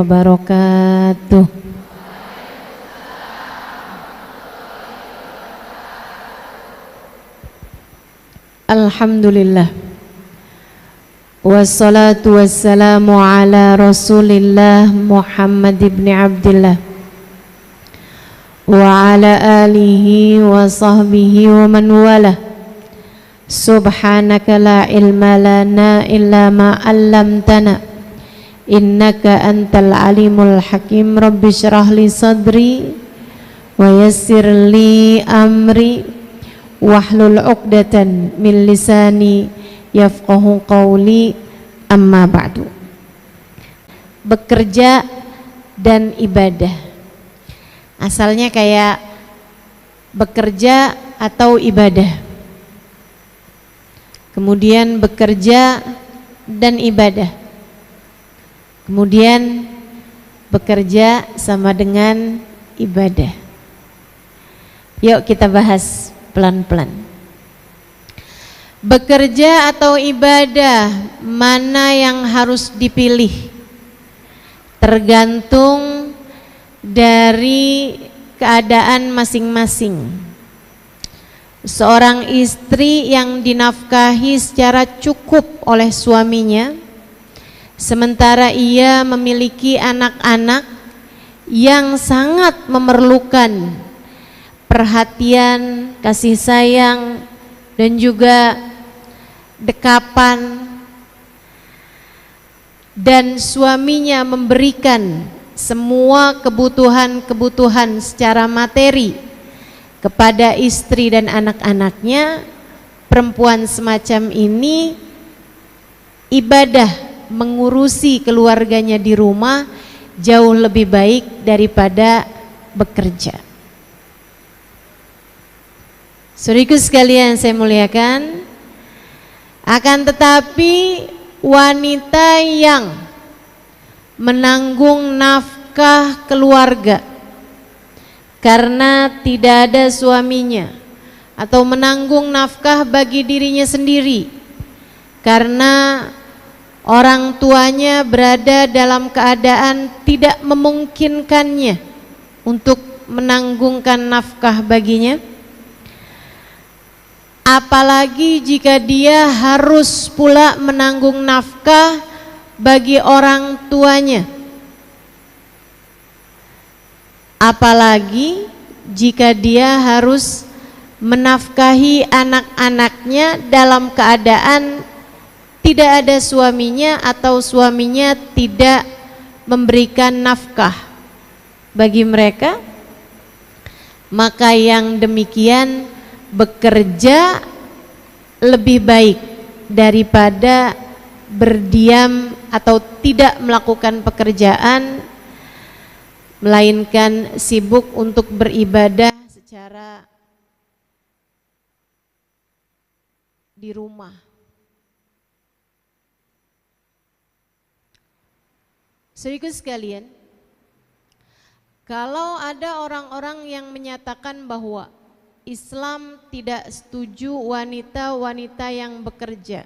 wabarakatuh. Alhamdulillah, wassalatu wassalamu ala Rasulillah Muhammad ibn Abdillah wa ala alihi wa sahbihi wa man walah. Subhanaka la ilma lana illa ma 'allamtana innaka antal alimul hakim. Rabbi shrah li sadri wa yassir li amri wahlul 'uqdatan min lisani yafqahu qawli. Amma ba'du. Bekerja dan ibadah, asalnya kayak bekerja atau ibadah, kemudian bekerja dan ibadah, kemudian bekerja sama dengan ibadah. Yuk kita bahas pelan-pelan. Bekerja atau ibadah, mana yang harus dipilih? Tergantung dari keadaan masing-masing. Seorang istri yang dinafkahi secara cukup oleh suaminya, sementara ia memiliki anak-anak yang sangat memerlukan perhatian, kasih sayang, dan juga dekapan, dan suaminya memberikan semua kebutuhan-kebutuhan secara materi kepada istri dan anak-anaknya, perempuan semacam ini ibadah mengurusi keluarganya di rumah jauh lebih baik daripada bekerja. Saudaraku sekalian saya muliakan, akan tetapi wanita yang menanggung nafkah keluarga karena tidak ada suaminya, atau menanggung nafkah bagi dirinya sendiri karena orang tuanya berada dalam keadaan tidak memungkinkannya untuk menanggungkan nafkah baginya, apalagi jika dia harus pula menanggung nafkah bagi orang tuanya, apalagi jika dia harus menafkahi anak-anaknya dalam keadaan tidak ada suaminya atau suaminya tidak memberikan nafkah bagi mereka, maka yang demikian bekerja lebih baik daripada berdiam atau tidak melakukan pekerjaan, melainkan sibuk untuk beribadah secara di rumah. Saudaraku sekalian, kalau ada orang-orang yang menyatakan bahwa Islam tidak setuju wanita-wanita yang bekerja,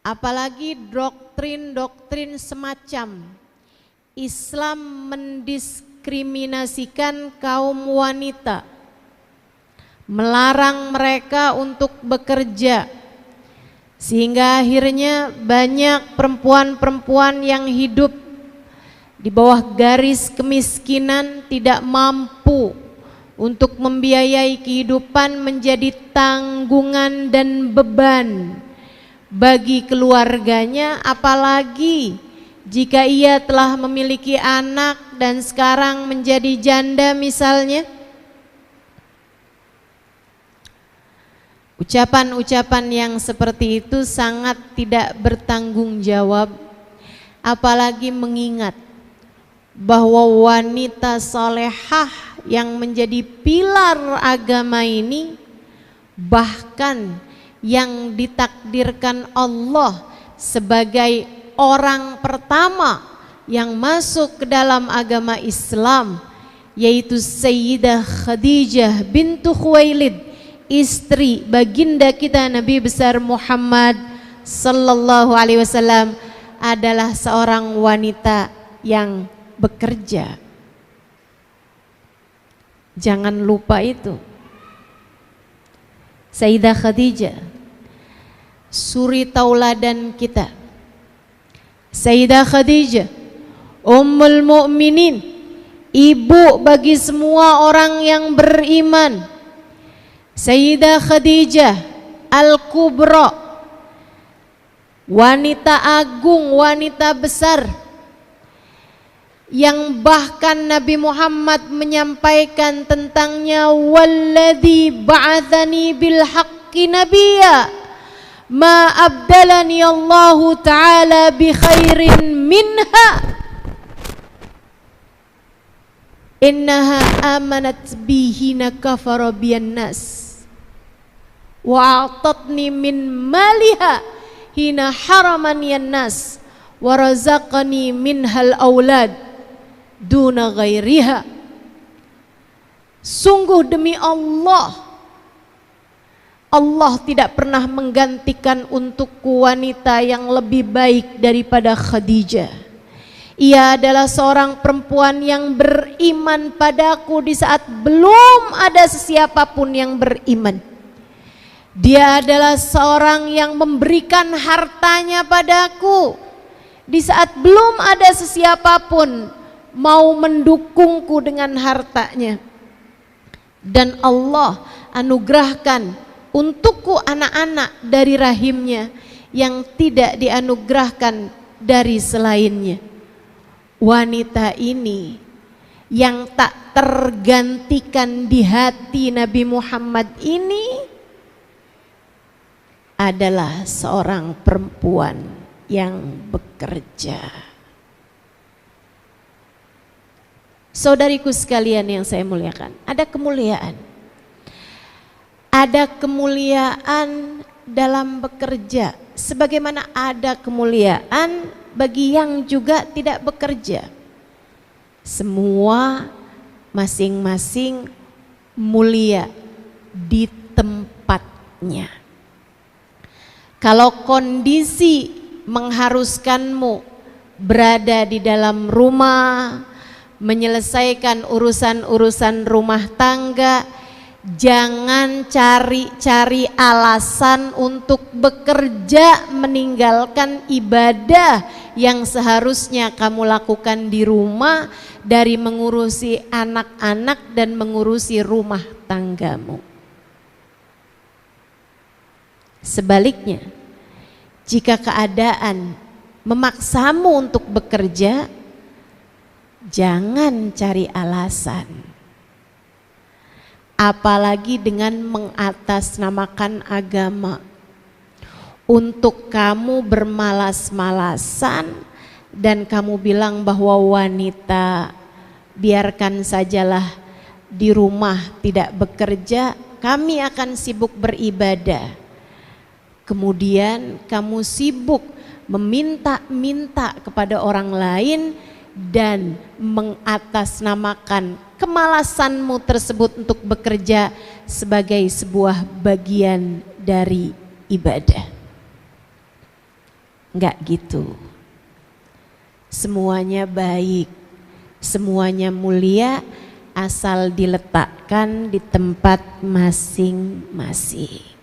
apalagi doktrin-doktrin semacam Islam mendiskriminasikan kaum wanita, melarang mereka untuk bekerja, sehingga akhirnya banyak perempuan-perempuan yang hidup di bawah garis kemiskinan tidak mampu untuk membiayai kehidupan, menjadi tanggungan dan beban bagi keluarganya, apalagi jika ia telah memiliki anak dan sekarang menjadi janda misalnya. Ucapan-ucapan yang seperti itu sangat tidak bertanggung jawab, apalagi mengingat bahwa wanita solehah yang menjadi pilar agama ini, bahkan yang ditakdirkan Allah sebagai orang pertama yang masuk ke dalam agama Islam, yaitu Sayyidah Khadijah bintu Khuwailid, istri baginda kita Nabi besar Muhammad sallallahu alaihi wasallam, adalah seorang wanita yang bekerja. Jangan lupa itu. Sayyidah Khadijah, suri tauladan kita. Sayyidah Khadijah, Ummul Mukminin, ibu bagi semua orang yang beriman. Sayyidah Khadijah Al-Kubra, wanita agung, wanita besar, yang bahkan Nabi Muhammad menyampaikan tentangnya, walladzi ba'atsani bil haqqi nabiyya ma abdalani Allahu ta'ala bi khairin minha innaha amanat bihina kafara biyan nas wa a'tatni min maliha hina haramani nas wa razaqani minhal aulad duna ghairiha. Sungguh demi Allah, Allah tidak pernah menggantikan untukku wanita yang lebih baik daripada Khadijah. Ia adalah seorang perempuan yang beriman padaku di saat belum ada sesiapapun yang beriman. Dia adalah seorang yang memberikan hartanya padaku di saat belum ada sesiapapun mau mendukungku dengan hartanya. Dan Allah anugerahkan untukku anak-anak dari rahimnya yang tidak dianugerahkan dari selainnya. Wanita ini yang tak tergantikan di hati Nabi Muhammad ini adalah seorang perempuan yang bekerja. Saudariku sekalian yang saya muliakan, ada kemuliaan. Ada kemuliaan dalam bekerja, sebagaimana ada kemuliaan bagi yang juga tidak bekerja. Semua masing-masing mulia di tempatnya. Kalau kondisi mengharuskanmu berada di dalam rumah, menyelesaikan urusan-urusan rumah tangga, jangan cari-cari alasan untuk bekerja meninggalkan ibadah yang seharusnya kamu lakukan di rumah, dari mengurusi anak-anak dan mengurusi rumah tanggamu. Sebaliknya, jika keadaan memaksamu untuk bekerja, jangan cari alasan, apalagi dengan mengatasnamakan agama untuk kamu bermalas-malasan dan kamu bilang bahwa wanita biarkan sajalah di rumah tidak bekerja, kami akan sibuk beribadah. Kemudian kamu sibuk meminta-minta kepada orang lain dan mengatasnamakan kemalasanmu tersebut untuk bekerja sebagai sebuah bagian dari ibadah. Enggak gitu. Semuanya baik, semuanya mulia, asal diletakkan di tempat masing-masing.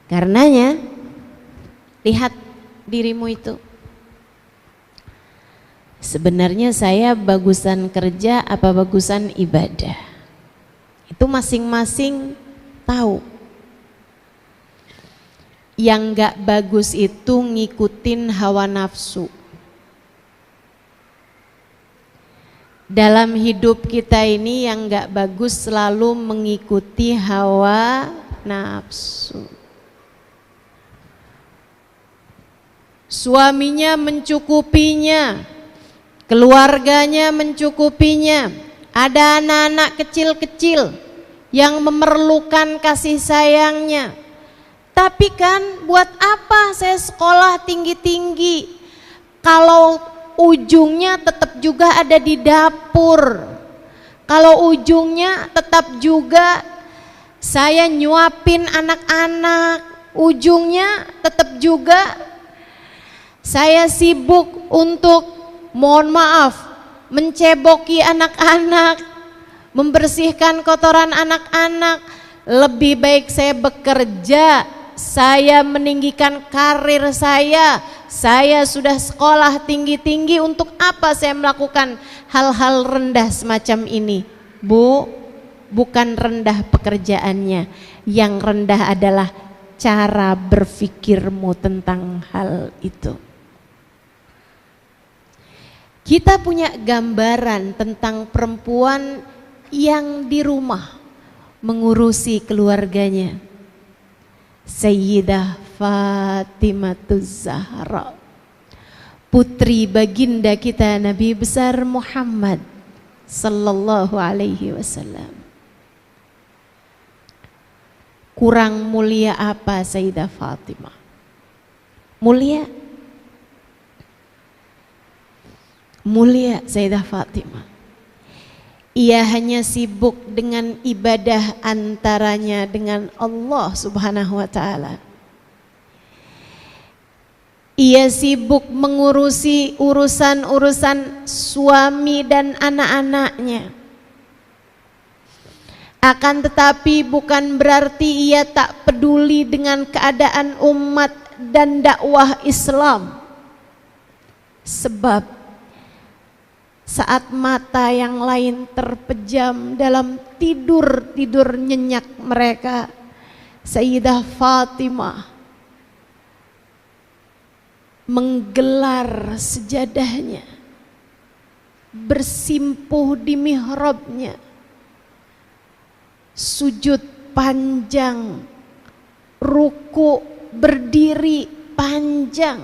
Karenanya, lihat dirimu itu. Sebenarnya saya bagusan kerja apa bagusan ibadah? Itu masing-masing tahu. Yang gak bagus itu ngikutin hawa nafsu. Dalam hidup kita ini yang gak bagus selalu mengikuti hawa nafsu. Suaminya mencukupinya, keluarganya mencukupinya, ada anak-anak kecil-kecil yang memerlukan kasih sayangnya. Tapi kan buat apa saya sekolah tinggi-tinggi kalau ujungnya tetap juga ada di dapur, kalau ujungnya tetap juga saya nyuapin anak-anak, ujungnya tetap juga Saya sibuk untuk, mohon maaf, menceboki anak-anak, membersihkan kotoran anak-anak. Lebih baik saya bekerja, saya meninggikan karir saya sudah sekolah tinggi-tinggi, untuk apa saya melakukan hal-hal rendah semacam ini? Bu, bukan rendah pekerjaannya, yang rendah adalah cara berpikirmu tentang hal itu. Kita punya gambaran tentang perempuan yang di rumah mengurusi keluarganya. Sayyidah Fatimahuz Zahra, putri baginda kita Nabi besar Muhammad sallallahu alaihi wasallam. Kurang mulia apa Sayyidah Fatimah? Mulia Sayyidah Fatimah. Ia hanya sibuk dengan ibadah antaranya dengan Allah Subhanahu wa taala. Ia sibuk mengurusi urusan-urusan suami dan anak-anaknya. Akan tetapi bukan berarti ia tak peduli dengan keadaan umat dan dakwah Islam. Sebab saat mata yang lain terpejam dalam tidur nyenyak mereka, Sayyidah Fatimah menggelar sejadahnya, bersimpuh di mihrabnya, sujud panjang, ruku berdiri panjang,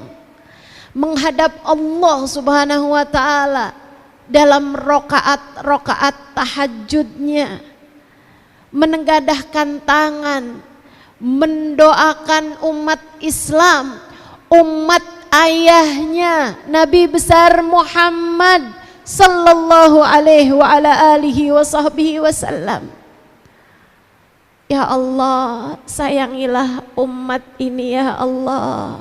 menghadap Allah Subhanahu wa taala dalam rokaat tahajudnya, menengadahkan tangan, mendoakan umat Islam, umat ayahnya Nabi besar Muhammad sallallahu alaihi wa ala alihi wa sahbihi wasallam. Ya Allah, sayangilah umat ini ya Allah.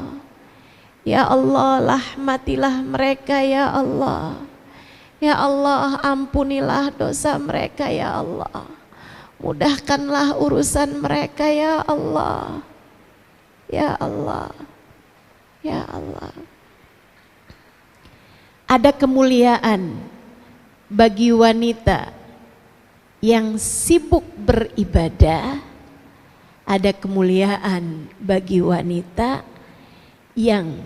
Ya Allah, rahmatilah mereka ya Allah. Ya Allah, ampunilah dosa mereka ya Allah. Mudahkanlah urusan mereka ya Allah. Ya Allah. Ya Allah. Ada kemuliaan bagi wanita yang sibuk beribadah. Ada kemuliaan bagi wanita yang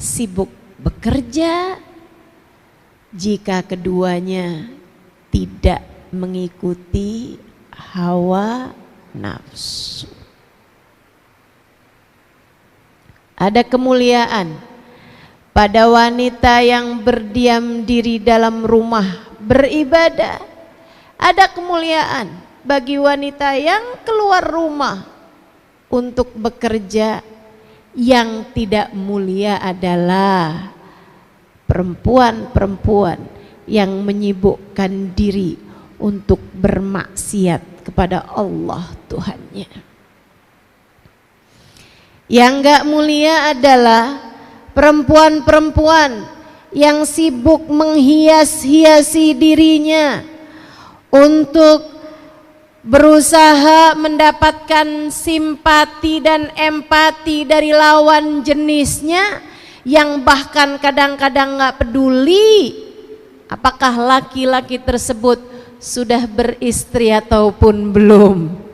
sibuk bekerja, jika keduanya tidak mengikuti hawa nafsu. Ada kemuliaan pada wanita yang berdiam diri dalam rumah beribadah. Ada kemuliaan bagi wanita yang keluar rumah untuk bekerja. Yang tidak mulia adalah perempuan-perempuan yang menyibukkan diri untuk bermaksiat kepada Allah Tuhannya. Yang enggak mulia adalah perempuan-perempuan yang sibuk menghias-hiasi dirinya untuk berusaha mendapatkan simpati dan empati dari lawan jenisnya, yang bahkan kadang-kadang gak peduli apakah laki-laki tersebut sudah beristri ataupun belum.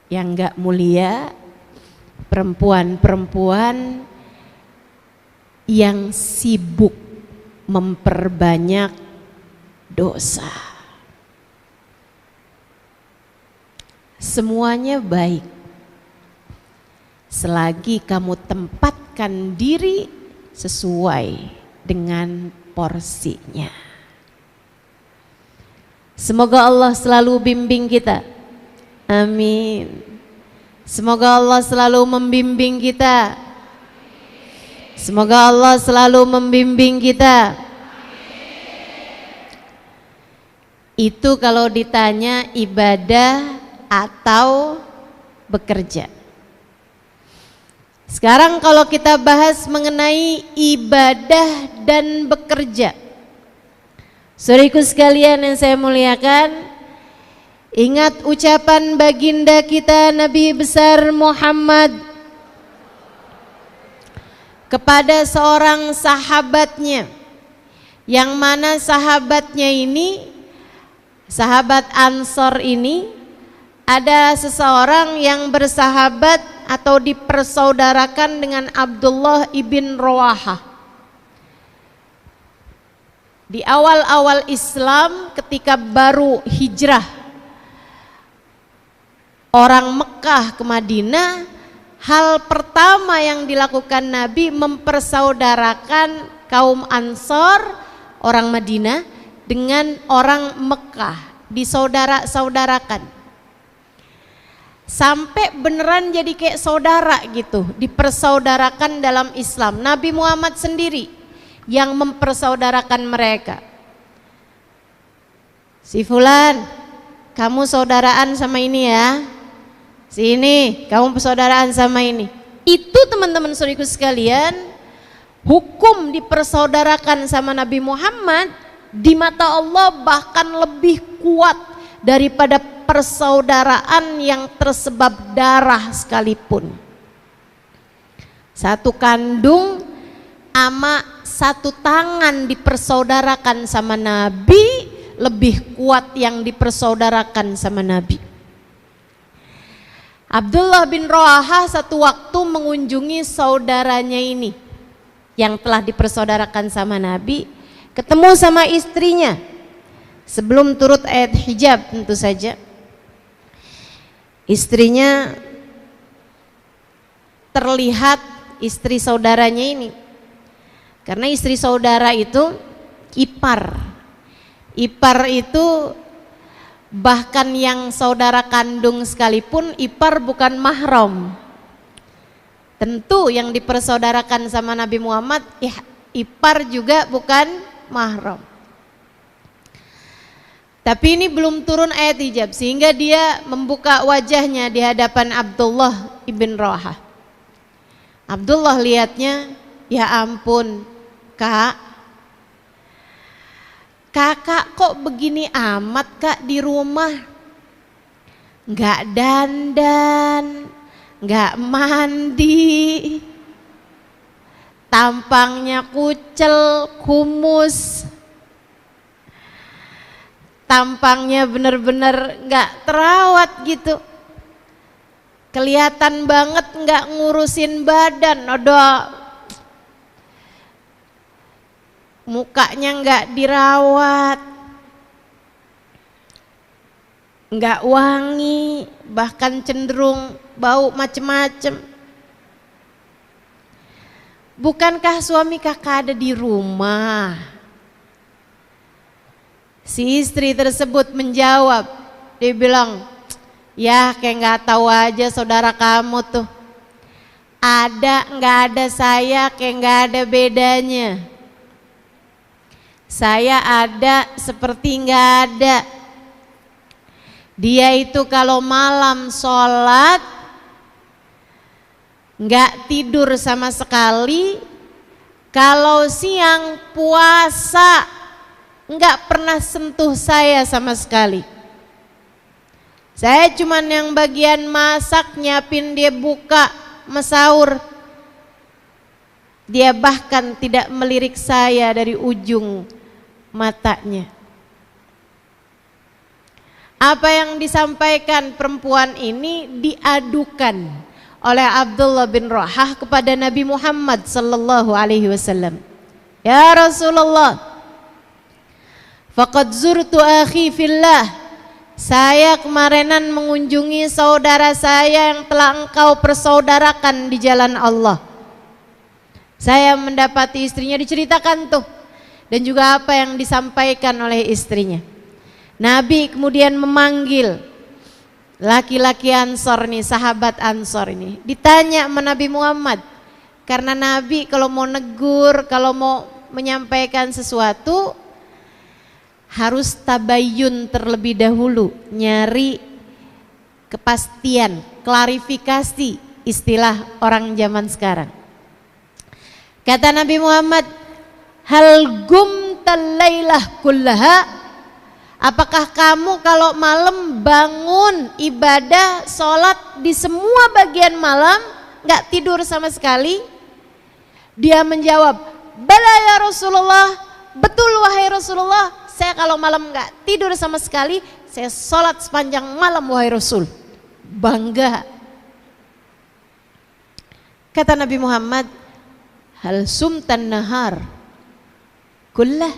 Yang gak mulia perempuan-perempuan yang sibuk memperbanyak dosa. Semuanya baik selagi kamu tempatkan diri sesuai dengan porsinya. Semoga Allah selalu bimbing kita. Amin. Semoga Allah selalu membimbing kita. Semoga Allah selalu membimbing kita. Itu kalau ditanya ibadah atau bekerja. Sekarang kalau kita bahas mengenai ibadah dan bekerja, saudaraku sekalian yang saya muliakan, ingat ucapan baginda kita Nabi besar Muhammad kepada seorang sahabatnya, yang mana sahabatnya ini, sahabat Ansor ini, ada seseorang yang bersahabat atau dipersaudarakan dengan Abdullah ibn Rawahah. Di awal-awal Islam, ketika baru hijrah orang Mekah ke Madinah, hal pertama yang dilakukan Nabi mempersaudarakan kaum Ansor, orang Madinah, dengan orang Mekah, disaudara-saudarakan. Sampai beneran jadi kayak saudara gitu, dipersaudarakan dalam Islam. Nabi Muhammad sendiri yang mempersaudarakan mereka. Si fulan, kamu saudaraan sama ini ya. Si ini, kamu persaudaraan sama ini. Itu teman-teman saudaraku sekalian, hukum dipersaudarakan sama Nabi Muhammad di mata Allah bahkan lebih kuat daripada persaudaraan yang tersebab darah sekalipun. Satu kandung ama satu tangan dipersaudarakan sama Nabi lebih kuat yang dipersaudarakan sama Nabi. Abdullah bin Rawahah satu waktu mengunjungi saudaranya ini yang telah dipersaudarakan sama Nabi, ketemu sama istrinya sebelum turut ayat hijab tentu saja. Istrinya terlihat istri saudaranya ini, karena istri saudara itu ipar. Ipar itu bahkan yang saudara kandung sekalipun ipar bukan mahram. Tentu yang dipersaudarakan sama Nabi Muhammad ipar juga bukan mahram. Tapi ini belum turun ayat hijab sehingga dia membuka wajahnya di hadapan Abdullah ibn Rawahah. Abdullah lihatnya, ya ampun kak, kakak kok begini amat kak di rumah, nggak dandan, nggak mandi, tampangnya kucel, kumus, tampangnya bener-bener nggak terawat gitu, kelihatan banget nggak ngurusin badan, mukanya nggak dirawat, nggak wangi, bahkan cenderung bau macem-macem. Bukankah suami kakak ada di rumah? Si istri tersebut menjawab, dia bilang, ya kayak nggak tahu aja saudara kamu tuh, ada nggak ada saya kayak nggak ada bedanya. Saya ada seperti nggak ada. Dia itu kalau malam sholat nggak tidur sama sekali, kalau siang puasa nggak pernah sentuh saya sama sekali. Saya cuman yang bagian masak, nyiapin dia buka, sahur. Dia bahkan tidak melirik saya dari ujung matanya. Apa yang disampaikan perempuan ini diadukan oleh Abdullah bin Rawahah kepada Nabi Muhammad sallallahu alaihi wasallam. Ya Rasulullah, faqad zurtu akhi fillah, saya kemarinan mengunjungi saudara saya yang telah engkau persaudarakan di jalan Allah. Saya mendapati istrinya, diceritakan tuh, dan juga apa yang disampaikan oleh istrinya. Nabi kemudian memanggil laki-laki Ansor nih, sahabat Ansor ini, ditanya sama Nabi Muhammad, karena Nabi kalau mau negur, kalau mau menyampaikan sesuatu harus tabayyun terlebih dahulu, nyari kepastian, klarifikasi istilah orang zaman sekarang. Kata Nabi Muhammad, hal gumtal lailah kullaha, apakah kamu kalau malam bangun ibadah sholat di semua bagian malam gak tidur sama sekali? Dia menjawab, bala ya Rasulullah, betul wahai Rasulullah, saya kalau malam gak tidur sama sekali, saya sholat sepanjang malam wahai Rasul. Bangga. Kata Nabi Muhammad, hal sumtan nahar kullah,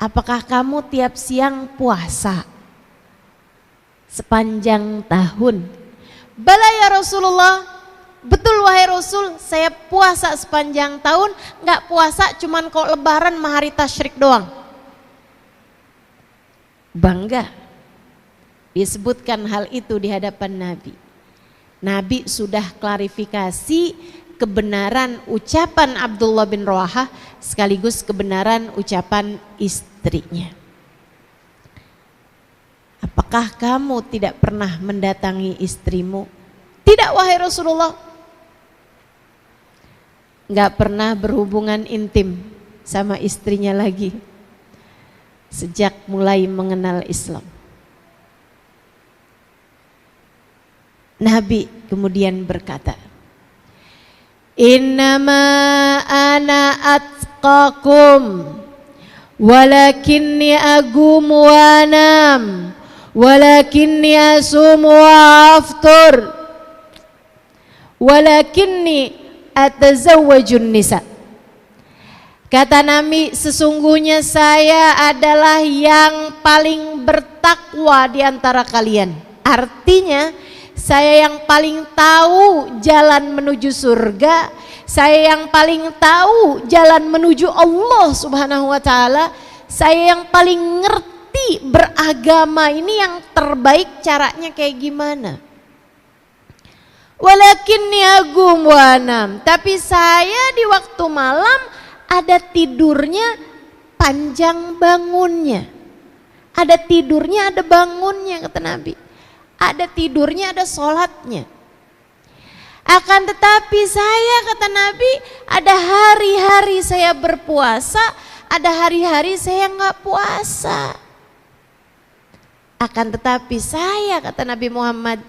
apakah kamu tiap siang puasa sepanjang tahun? Bala ya Rasulullah, betul wahai Rasul, saya puasa sepanjang tahun. Enggak puasa cuman kok lebaran sama hari tasyrik doang. Bangga. Disebutkan hal itu di hadapan Nabi. Nabi sudah klarifikasi kebenaran ucapan Abdullah bin Rawahah sekaligus kebenaran ucapan istrinya. Apakah kamu tidak pernah mendatangi istrimu? Tidak wahai Rasulullah. Enggak pernah berhubungan intim sama istrinya lagi sejak mulai mengenal Islam. Nabi kemudian berkata, innama ana atqakum walakinni agumu wa anam walakinni asumu wa aftur walakinni atazawwajun nisa. Kata Nabi, sesungguhnya saya adalah yang paling bertakwa di antara kalian. Artinya saya yang paling tahu jalan menuju surga, saya yang paling tahu jalan menuju Allah Subhanahu wa taala, saya yang paling ngerti beragama ini yang terbaik caranya kayak gimana. Walakinni agum wa anam, tapi saya di waktu malam ada tidurnya panjang bangunnya. Ada tidurnya, ada bangunnya kata Nabi. Ada tidurnya, ada sholatnya. Akan tetapi saya kata Nabi, ada hari-hari saya berpuasa, ada hari-hari saya nggak puasa. Akan tetapi saya kata Nabi Muhammad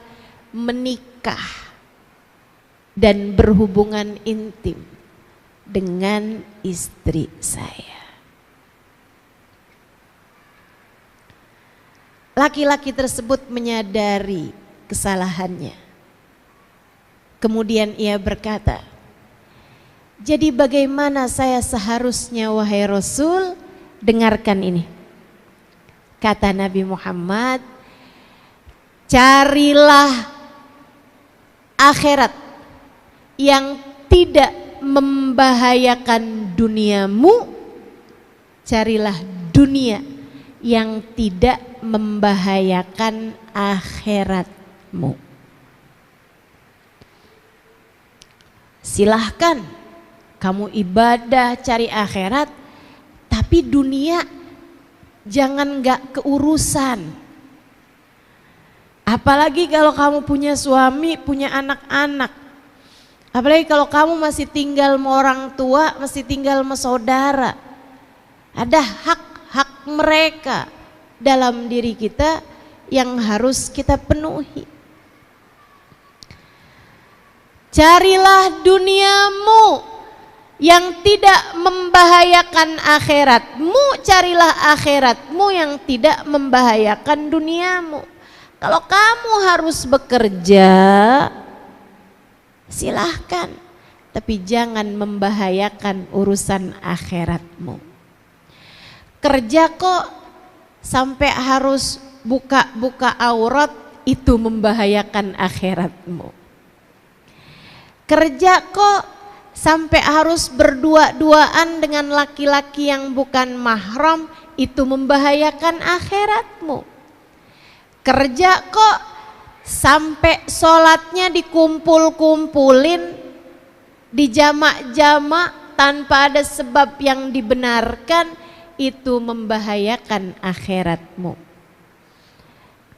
menikah dan berhubungan intim dengan istri saya. Laki-laki tersebut menyadari kesalahannya. Kemudian ia berkata, jadi bagaimana saya seharusnya wahai Rasul? Dengarkan ini. Kata Nabi Muhammad, carilah akhirat yang tidak membahayakan duniamu, carilah dunia yang tidak membahayakan akhiratmu. Silahkan kamu ibadah cari akhirat, tapi dunia jangan gak keurusan. Apalagi kalau kamu punya suami, punya anak-anak. Apalagi kalau kamu masih tinggal sama orang tua, masih tinggal sama saudara. Ada hak mereka dalam diri kita yang harus kita penuhi. Carilah duniamu yang tidak membahayakan akhiratmu, carilah akhiratmu yang tidak membahayakan duniamu. Kalau kamu harus bekerja, silahkan, tapi jangan membahayakan urusan akhiratmu. Kerja kok sampai harus buka-buka aurat, itu membahayakan akhiratmu. Kerja kok sampai harus berdua-duaan dengan laki-laki yang bukan mahram, itu membahayakan akhiratmu. Kerja kok sampai sholatnya dikumpul-kumpulin, dijamak-jamak tanpa ada sebab yang dibenarkan, itu membahayakan akhiratmu.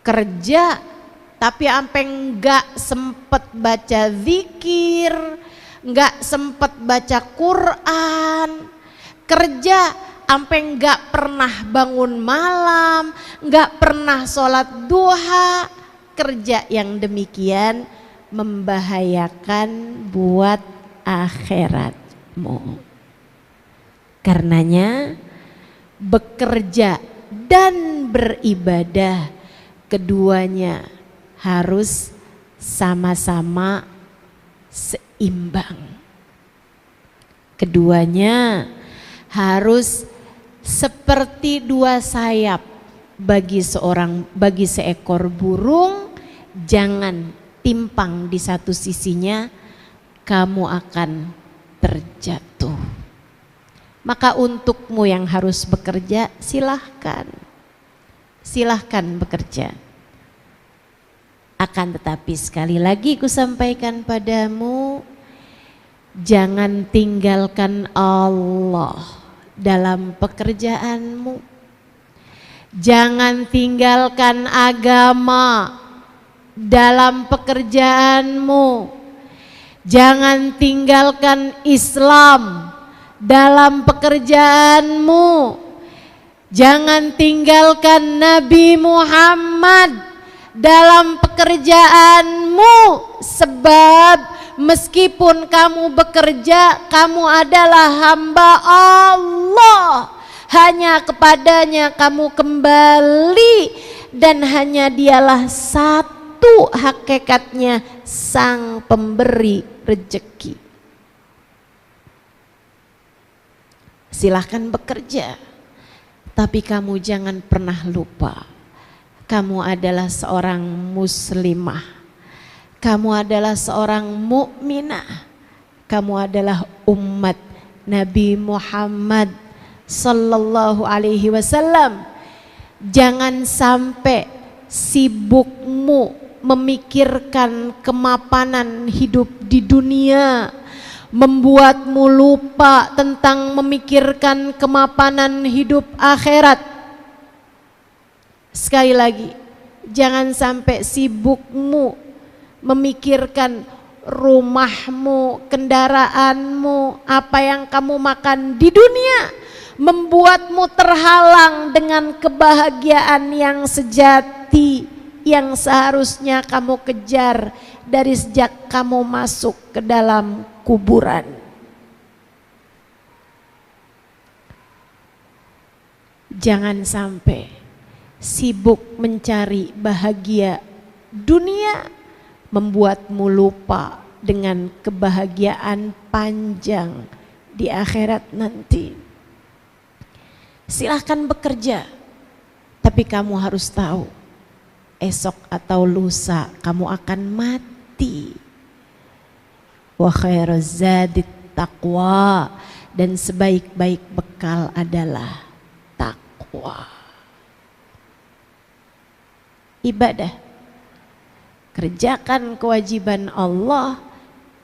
Kerja tapi sampai enggak sempet baca zikir, enggak sempet baca Quran, kerja sampai enggak pernah bangun malam, enggak pernah sholat duha. Kerja yang demikian membahayakan buat akhiratmu. Karenanya bekerja dan beribadah keduanya harus sama-sama seimbang. Keduanya harus seperti dua sayap bagi seekor burung. Jangan timpang di satu sisinya, kamu akan terjatuh. Maka untukmu yang harus bekerja, silahkan bekerja. Akan tetapi sekali lagi ku sampaikan padamu, jangan tinggalkan Allah dalam pekerjaanmu. Jangan tinggalkan agama dalam pekerjaanmu. Jangan tinggalkan Islam dalam pekerjaanmu. Jangan tinggalkan Nabi Muhammad dalam pekerjaanmu. Sebab meskipun kamu bekerja, kamu adalah hamba Allah. Hanya kepadanya kamu kembali, dan hanya dialah satu hakikatnya sang pemberi rezeki. Silahkan bekerja, tapi kamu jangan pernah lupa, kamu adalah seorang muslimah, kamu adalah seorang mukminah, kamu adalah umat Nabi Muhammad sallallahu alaihi wasallam. Jangan sampai sibukmu memikirkan kemapanan hidup di dunia membuatmu lupa tentang memikirkan kemapanan hidup akhirat. Sekali lagi, jangan sampai sibukmu memikirkan rumahmu, kendaraanmu, apa yang kamu makan di dunia membuatmu terhalang dengan kebahagiaan yang sejati yang seharusnya kamu kejar dari sejak kamu masuk ke dalam kuburan. Jangan sampai sibuk mencari bahagia dunia membuatmu lupa dengan kebahagiaan panjang di akhirat nanti. Silahkan bekerja, tapi kamu harus tahu esok atau lusa kamu akan mati. Wa khairuz zadit taqwa, dan sebaik-baik bekal adalah takwa. Ibadah, kerjakan kewajiban Allah,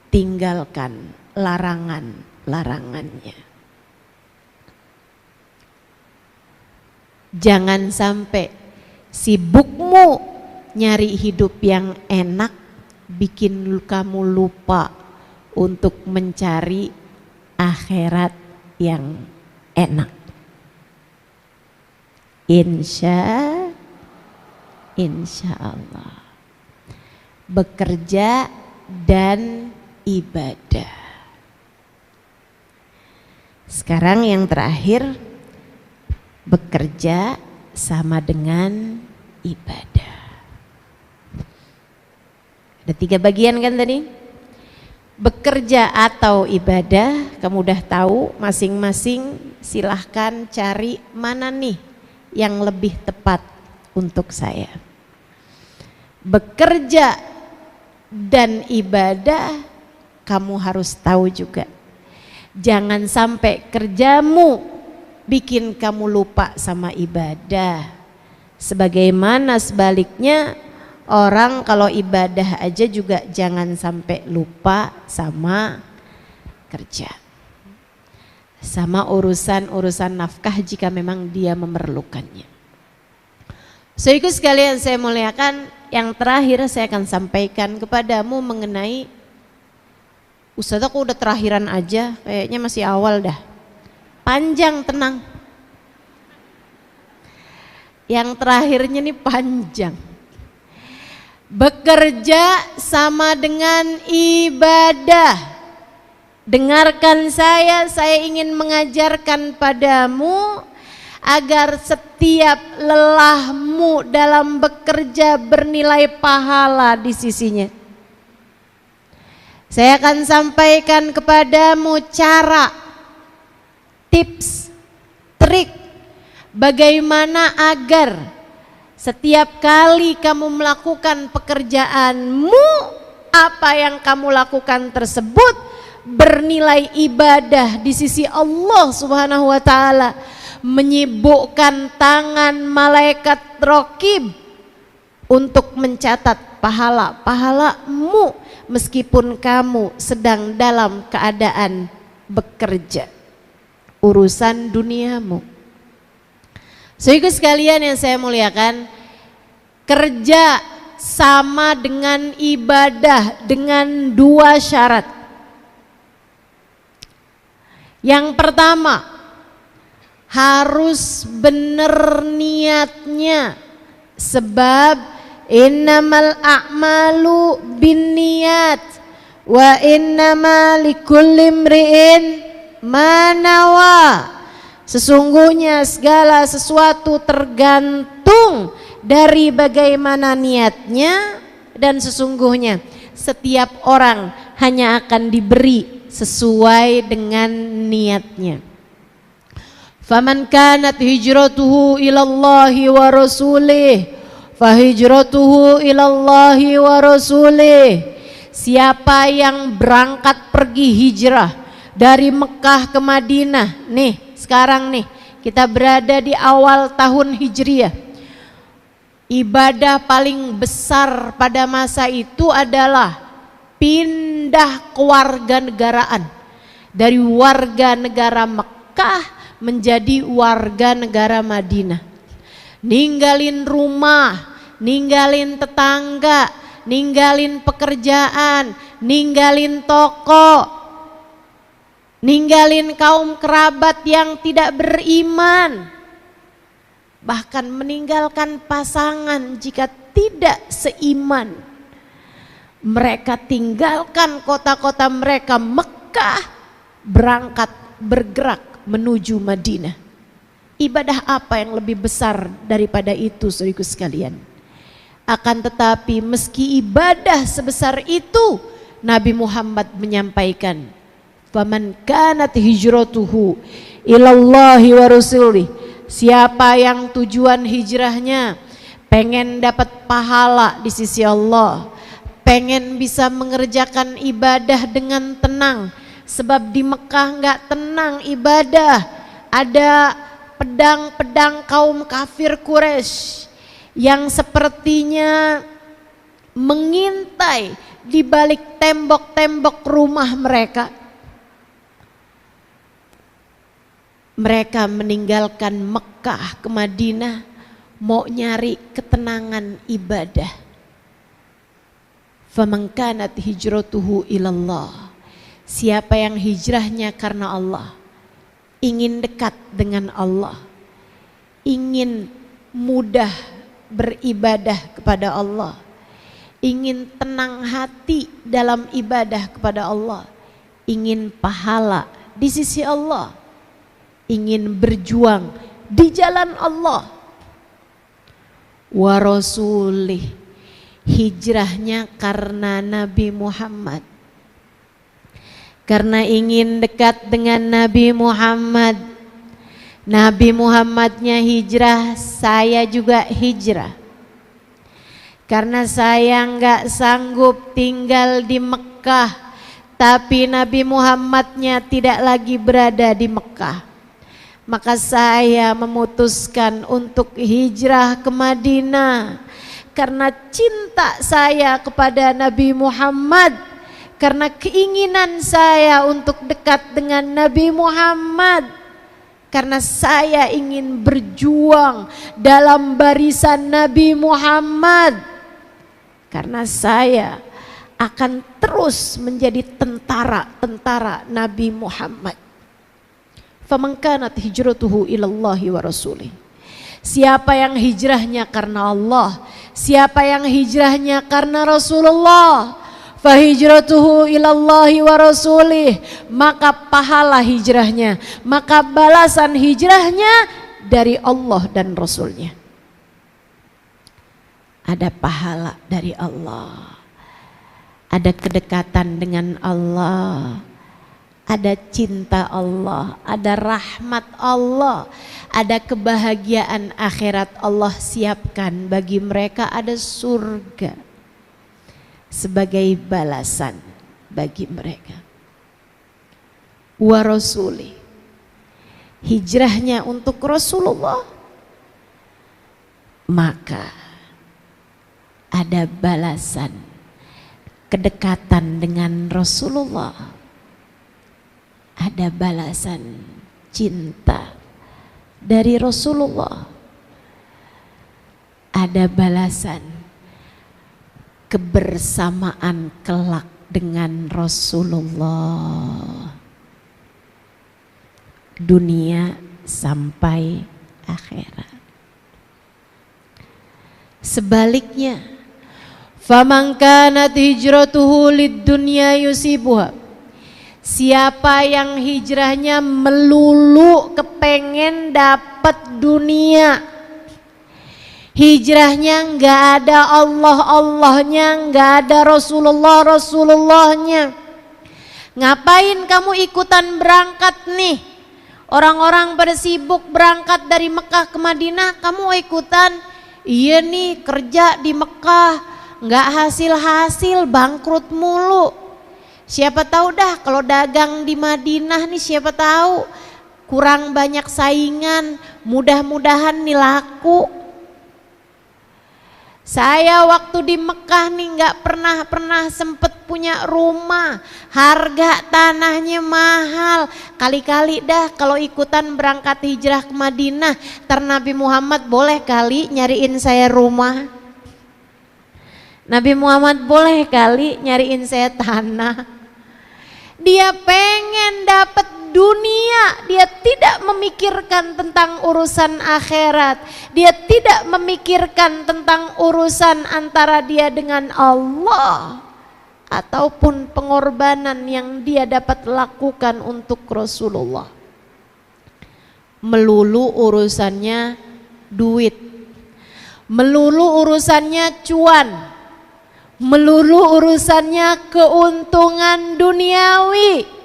tinggalkan larangan-larangannya. Jangan sampai sibukmu nyari hidup yang enak bikin kamu lupa untuk mencari akhirat yang enak. Insya Allah bekerja dan ibadah. Sekarang yang terakhir, bekerja sama dengan ibadah. Ada 3 bagian kan tadi? Bekerja atau ibadah, kamu udah tahu masing-masing. Silahkan cari mana nih yang lebih tepat untuk saya. Bekerja dan ibadah, kamu harus tahu juga. Jangan sampai kerjamu bikin kamu lupa sama ibadah. Sebagaimana sebaliknya, orang kalau ibadah aja juga jangan sampai lupa sama kerja, sama urusan nafkah jika memang dia memerlukannya. Saudaraku sekalian saya muliakan, yang terakhir saya akan sampaikan kepadamu mengenai, Ustaz aku udah terakhiran aja, kayaknya masih awal dah. Panjang, tenang. Yang terakhirnya nih panjang. Bekerja sama dengan ibadah. Dengarkan saya ingin mengajarkan padamu agar setiap lelahmu dalam bekerja bernilai pahala di sisinya. Saya akan sampaikan kepadamu cara, tips, trik bagaimana agar setiap kali kamu melakukan pekerjaanmu, apa yang kamu lakukan tersebut bernilai ibadah di sisi Allah Subhanahu wa taala, menyibukkan tangan malaikat raqib untuk mencatat pahala-pahalamu meskipun kamu sedang dalam keadaan bekerja urusan duniamu. Saudara sekalian yang saya muliakan, kerja sama dengan ibadah dengan dua syarat. Yang pertama, harus benar niatnya, sebab innamal a'malu binniyat wa innama likulli imri'in ma nawa. Sesungguhnya segala sesuatu tergantung dari bagaimana niatnya, dan sesungguhnya setiap orang hanya akan diberi sesuai dengan niatnya. Faman kanat hijratuhu ilallahi wa rasulih fahijratuhu ilallahi wa rasulih. Siapa yang berangkat pergi hijrah dari Mekah ke Madinah, nih sekarang nih kita berada di awal tahun Hijriah. Ibadah paling besar pada masa itu adalah pindah kewarganegaraan dari warga negara Mekah menjadi warga negara Madinah. Ninggalin rumah, ninggalin tetangga, ninggalin pekerjaan, ninggalin toko, ninggalin kaum kerabat yang tidak beriman, bahkan meninggalkan pasangan jika tidak seiman. Mereka tinggalkan kota-kota mereka Mekah, berangkat bergerak menuju Madinah. Ibadah apa yang lebih besar daripada itu, saudaraku sekalian? Akan tetapi meski ibadah sebesar itu, Nabi Muhammad menyampaikan, faman kanat hijratuhu ilallahi wa rasulih. Siapa yang tujuan hijrahnya pengen dapat pahala di sisi Allah, pengen bisa mengerjakan ibadah dengan tenang, sebab di Mekah nggak tenang ibadah. Ada pedang-pedang kaum kafir Quraisy yang sepertinya mengintai di balik tembok-tembok rumah mereka. Mereka meninggalkan Mekah ke Madinah mau nyari ketenangan ibadah. Faman kanat hijratuhu ilallah. Siapa yang hijrahnya karena Allah, ingin dekat dengan Allah, ingin mudah beribadah kepada Allah, ingin tenang hati dalam ibadah kepada Allah, ingin pahala di sisi Allah, ingin berjuang di jalan Allah, wa rasulih, hijrahnya karena Nabi Muhammad, karena ingin dekat dengan Nabi Muhammad. Nabi Muhammadnya hijrah, saya juga hijrah. Karena saya nggak sanggup tinggal di Mekah, tapi Nabi Muhammadnya tidak lagi berada di Mekah, maka saya memutuskan untuk hijrah ke Madinah. Karena cinta saya kepada Nabi Muhammad, karena keinginan saya untuk dekat dengan Nabi Muhammad, karena saya ingin berjuang dalam barisan Nabi Muhammad, Karena saya akan terus menjadi tentara Nabi Muhammad. Faman kanat hijratuhu ilallahi wa rasulih. Siapa yang hijrahnya karena Allah, siapa yang hijrahnya karena Rasulullah, fahijratuhu ilallahi wa rasulih, maka pahala hijrahnya, maka balasan hijrahnya dari Allah dan Rasulnya. Ada pahala dari Allah, ada kedekatan dengan Allah, ada cinta Allah, ada rahmat Allah, ada kebahagiaan akhirat Allah siapkan bagi mereka, ada surga sebagai balasan bagi mereka. Wa rasuli, hijrahnya untuk Rasulullah, maka ada balasan kedekatan dengan Rasulullah, ada balasan cinta dari Rasulullah, ada balasan kebersamaan kelak dengan Rasulullah, dunia sampai akhirat. Sebaliknya, faman kanat hijratuhu lid-dunya yusibuha, siapa yang hijrahnya melulu kepengen dapat dunia, hijrahnya nggak ada Allah-Allahnya, nggak ada Rasulullah-Rasulullahnya. Ngapain kamu ikutan berangkat nih? Orang-orang pada sibuk berangkat dari Mekah ke Madinah, kamu ikutan? Iya nih, kerja di Mekah nggak hasil-hasil, bangkrut mulu. Siapa tahu dah kalau dagang di Madinah nih, siapa tahu kurang banyak saingan, mudah-mudahan nih laku. Saya waktu di Mekah nih nggak pernah sempet punya rumah, harga tanahnya mahal. Kali-kali dah kalau ikutan berangkat hijrah ke Madinah, ntar Nabi Muhammad boleh kali nyariin saya rumah. Nabi Muhammad boleh kali nyariin saya tanah. Dia pengen dapat dunia, dia tidak memikirkan tentang urusan akhirat, dia tidak memikirkan tentang urusan antara dia dengan Allah ataupun pengorbanan yang dia dapat lakukan untuk Rasulullah. Melulu urusannya duit, melulu urusannya cuan, melulu urusannya keuntungan duniawi.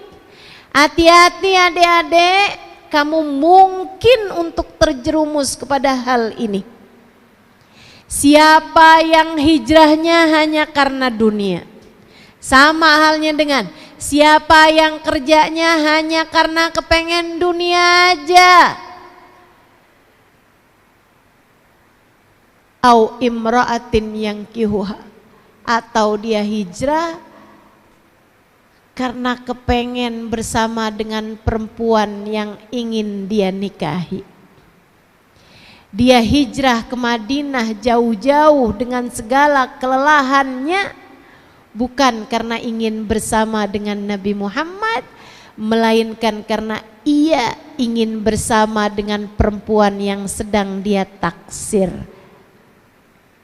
Hati-hati adik-adik, kamu mungkin untuk terjerumus kepada hal ini. Siapa yang hijrahnya hanya karena dunia, sama halnya dengan siapa yang kerjanya hanya karena kepengen dunia aja. Au imra'atin yang kihuha, atau dia hijrah karena kepengen bersama dengan perempuan yang ingin dia nikahi. Dia hijrah ke Madinah jauh-jauh dengan segala kelelahannya, bukan karena ingin bersama dengan Nabi Muhammad, melainkan karena ia ingin bersama dengan perempuan yang sedang dia taksir,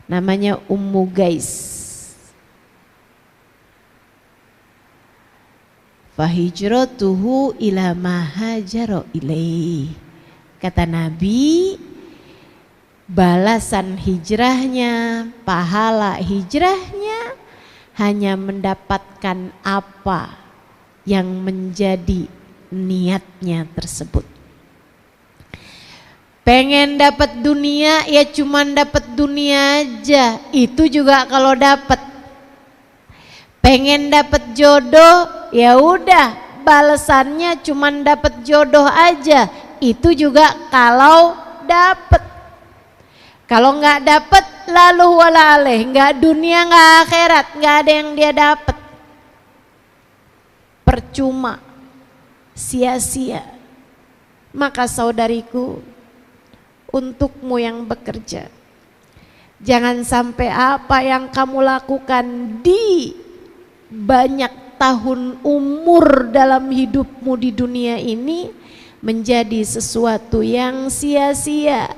namanya Ummu Gais. Fahijratuhu ila ma hajara ilaih. Kata Nabi, balasan hijrahnya, pahala hijrahnya hanya mendapatkan apa yang menjadi niatnya tersebut. Pengen dapat dunia, ya cuman dapat dunia aja, itu juga kalau dapat. Pengen dapat jodoh, ya udah balasannya cuman dapat jodoh aja, itu juga kalau dapat. Kalau nggak dapat, lalu wala aleh, nggak dunia nggak akhirat, nggak ada yang dia dapat. Percuma, sia-sia. Maka saudariku, untukmu yang bekerja, Jangan sampai apa yang kamu lakukan di banyak tahun umur dalam hidupmu di dunia ini menjadi sesuatu yang sia-sia.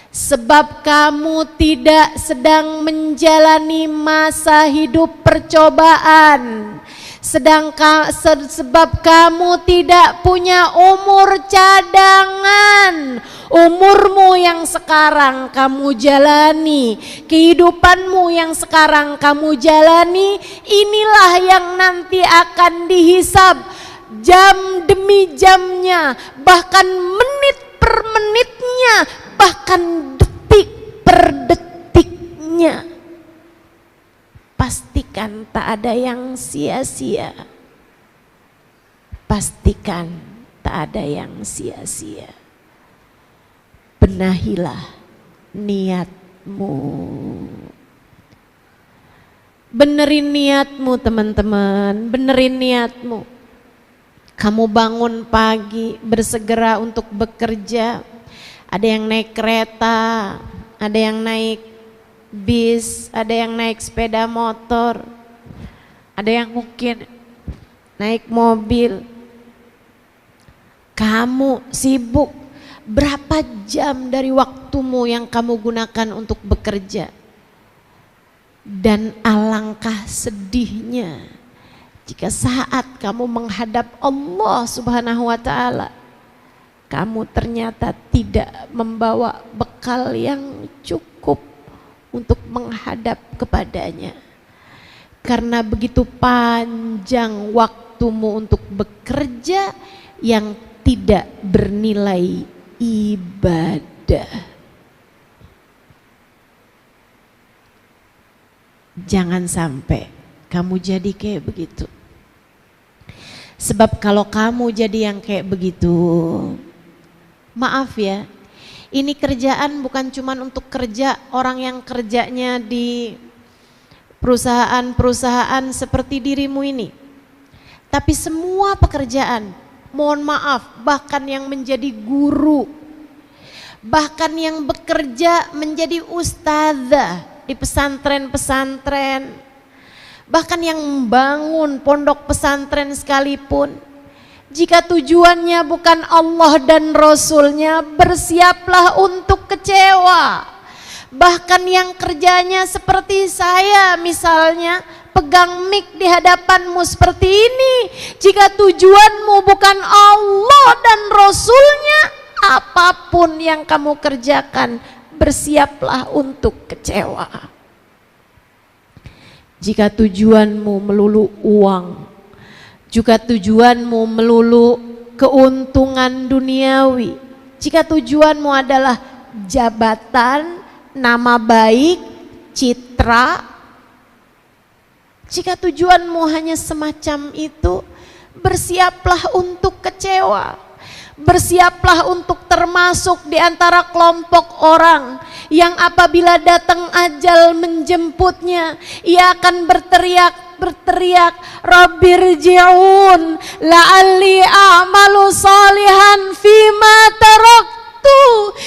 Sebab kamu tidak sedang menjalani masa hidup percobaan. Sebab kamu tidak punya umur cadangan. Umurmu yang sekarang kamu jalani, kehidupanmu yang sekarang kamu jalani, inilah yang nanti akan dihisab jam demi jamnya, bahkan menit per menitnya, bahkan detik per detiknya. Pastikan tak ada yang sia-sia. Pastikan tak ada yang sia-sia. Benahilah niatmu. Benerin niatmu teman-teman, benerin niatmu. Kamu bangun pagi bersegera untuk bekerja. Ada yang naik kereta, ada yang naik bis, ada yang naik sepeda motor, ada yang mungkin naik mobil. Kamu sibuk, berapa jam dari waktumu yang kamu gunakan untuk bekerja? Dan alangkah sedihnya jika saat kamu menghadap Allah Subhanahu wa ta'ala, kamu ternyata tidak membawa bekal yang cukup untuk menghadap kepadanya. Karena begitu panjang waktumu untuk bekerja yang tidak bernilai ibadah. Jangan sampai kamu jadi kayak begitu. Sebab kalau kamu jadi yang kayak begitu, maaf ya, ini kerjaan bukan cuma untuk kerja orang yang kerjanya di perusahaan-perusahaan seperti dirimu ini. Tapi semua pekerjaan, mohon maaf, bahkan yang menjadi guru, bahkan yang bekerja menjadi ustazah di pesantren-pesantren, bahkan yang membangun pondok pesantren sekalipun, jika tujuannya bukan Allah dan Rasulnya, bersiaplah untuk kecewa. Bahkan yang kerjanya seperti saya misalnya, pegang mic di hadapanmu seperti ini, jika tujuanmu bukan Allah dan Rasulnya, apapun yang kamu kerjakan, bersiaplah untuk kecewa. Jika tujuanmu melulu uang, jika tujuanmu melulu keuntungan duniawi, jika tujuanmu adalah jabatan, nama baik, citra, jika tujuanmu hanya semacam itu, bersiaplah untuk kecewa. Bersiaplah untuk termasuk di antara kelompok orang yang apabila datang ajal menjemputnya, ia akan berteriak, Rabbirji'un la'alli a'malu salihan fima taraktu.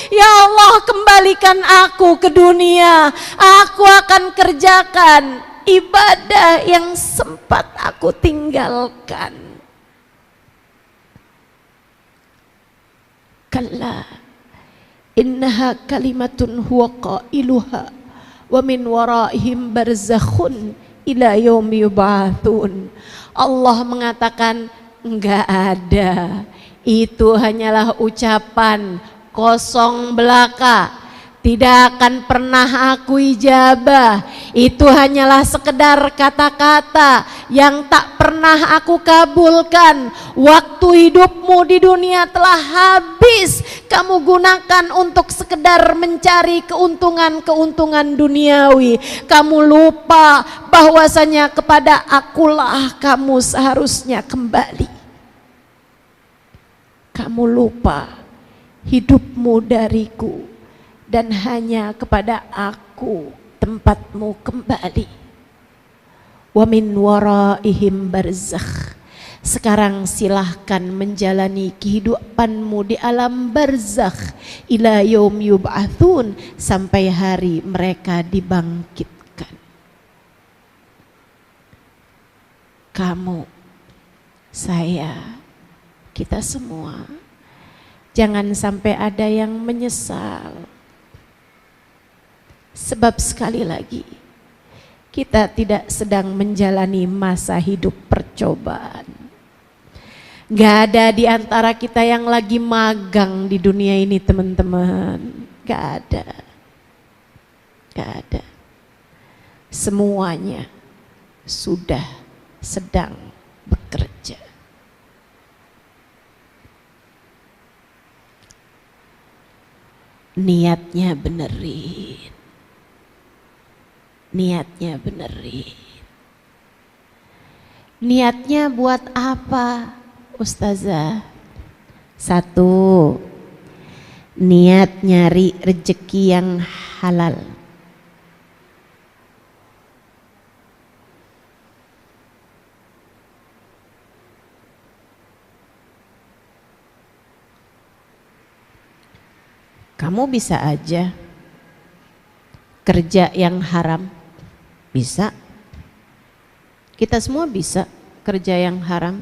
Ya Allah, kembalikan aku ke dunia, aku akan kerjakan ibadah yang sempat aku tinggalkan. Kalla innaha kalimatun huwa qailuha wa min waraihim barzakhun ila yaumi yub'atsun. Allah mengatakan enggak ada, itu hanyalah ucapan kosong belaka, tidak akan pernah aku ijabah. Itu hanyalah sekedar kata-kata yang tak pernah aku kabulkan. Waktu hidupmu di dunia telah habis, kamu gunakan untuk sekedar mencari keuntungan-keuntungan duniawi. Kamu lupa bahwasanya kepada akulah kamu seharusnya kembali. Kamu lupa hidupmu dariku, dan hanya kepada aku tempatmu kembali. Wa min waraihim barzakh. Sekarang silahkan menjalani kehidupanmu di alam barzakh ila yaum yub'atsun, sampai hari mereka dibangkitkan. Kamu, saya, kita semua, jangan sampai ada yang menyesal. Sebab sekali lagi, kita tidak sedang menjalani masa hidup percobaan. Gak ada di antara kita yang lagi magang di dunia ini, teman-teman. Gak ada. Gak ada. Semuanya sudah sedang bekerja. Niatnya benerin. Niatnya benerin. Niatnya buat apa, Ustazah? 1, niat nyari rezeki yang halal. Kamu bisa aja kerja yang haram, bisa. Kita semua bisa kerja yang haram.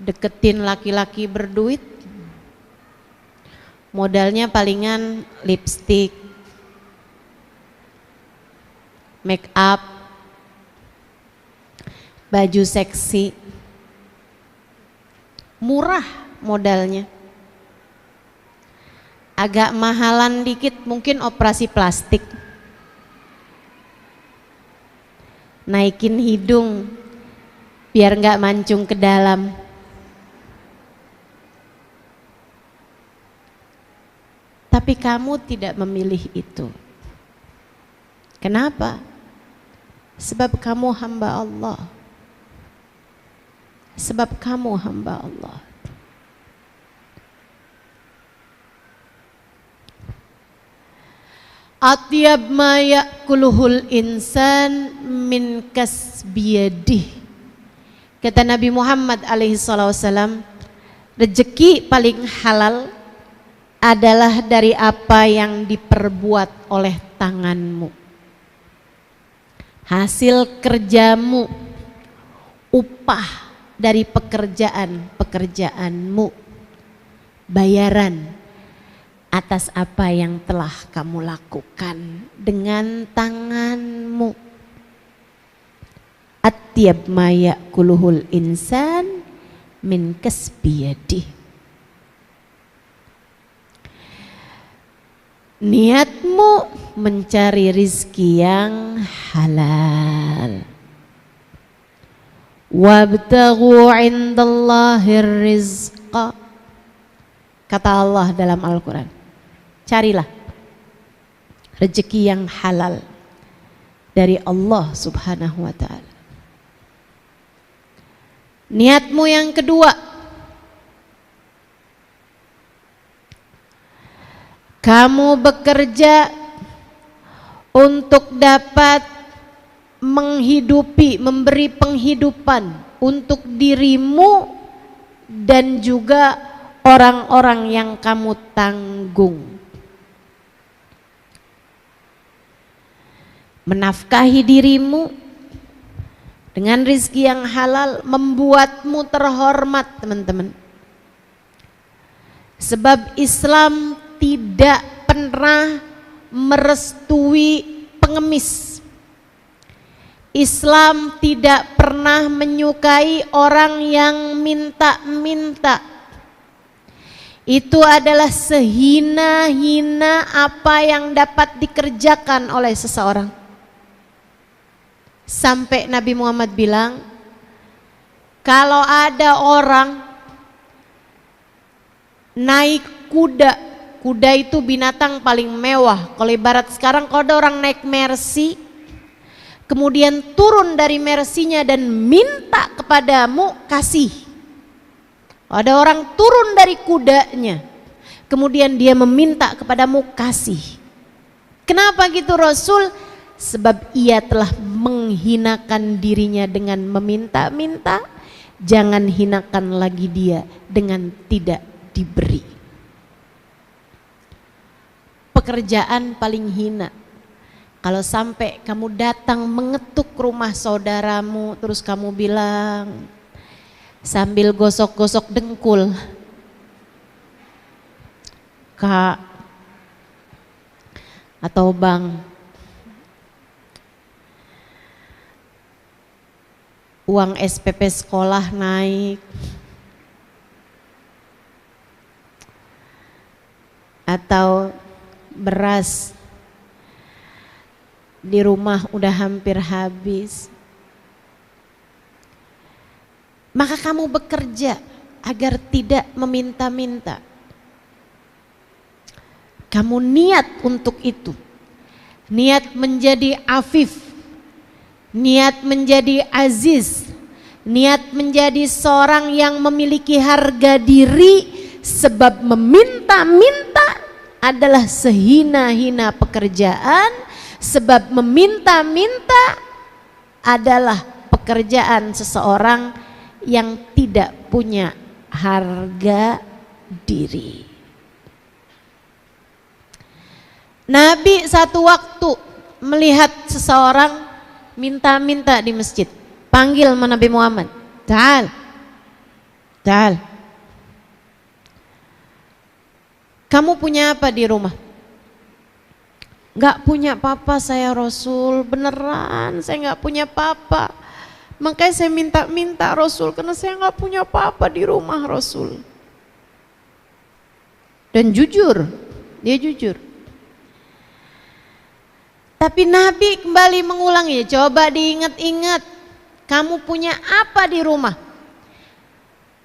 Deketin laki-laki berduit, modalnya palingan lipstick, make up, baju seksi, murah modalnya. Agak mahalan dikit mungkin operasi plastik, naikin hidung biar nggak mancung ke dalam. Tapi kamu tidak memilih itu. Kenapa? Sebab kamu hamba Allah. Sebab kamu hamba Allah. Atyab ma ya'kuluhul insan min kasbiyadih. Kata Nabi Muhammad alaihi wasallam, rezeki paling halal adalah dari apa yang diperbuat oleh tanganmu. Hasil kerjamu, upah dari pekerjaanmu, bayaran atas apa yang telah kamu lakukan dengan tanganmu. Atyab ma ya'kuluhul insan min kasbiyadih. Niatmu mencari rizki yang halal. Wabtaghu indallahir rizqa. Kata Allah dalam Al-Quran, carilah rezeki yang halal dari Allah Subhanahu wa ta'ala. Niatmu yang kedua, kamu bekerja untuk dapat menghidupi, memberi penghidupan untuk dirimu dan juga orang-orang yang kamu tanggung. Menafkahi dirimu dengan rizki yang halal membuatmu terhormat, teman-teman. Sebab Islam tidak pernah merestui pengemis. Islam tidak pernah menyukai orang yang minta-minta. Itu adalah sehina-hina apa yang dapat dikerjakan oleh seseorang. Sampai Nabi Muhammad bilang, kalau ada orang naik kuda, kuda itu binatang paling mewah. Kalau ibarat sekarang kalau ada orang naik Mercy, kemudian turun dari Mercy-nya dan minta kepadamu, kasih. Ada orang turun dari kudanya, kemudian dia meminta kepadamu, kasih. Kenapa gitu Rasul? sebab ia telah menghinakan dirinya dengan meminta-minta. Jangan hinakan lagi dia dengan tidak diberi. Pekerjaan paling hina, kalau sampai kamu datang mengetuk rumah saudaramu, terus kamu bilang sambil gosok-gosok dengkul, Kak atau Bang, uang SPP sekolah naik, atau beras di rumah udah hampir habis. Maka kamu bekerja agar tidak meminta-minta. Kamu niat untuk itu. Niat menjadi afif, niat menjadi aziz, niat menjadi seorang yang memiliki harga diri, sebab meminta-minta adalah sehina-hina pekerjaan, sebab meminta-minta adalah pekerjaan seseorang yang tidak punya harga diri. Nabi satu waktu melihat seseorang minta-minta di masjid. Panggil Nabi Muhammad, Ta'al, Ta'al. Kamu punya apa di rumah? Gak punya apa-apa saya Rasul, beneran saya gak punya apa-apa. Makanya saya minta-minta Rasul, karena saya gak punya apa-apa di rumah Rasul. Dan jujur, dia jujur. Tapi Nabi kembali mengulang, ya coba diingat-ingat, kamu punya apa di rumah?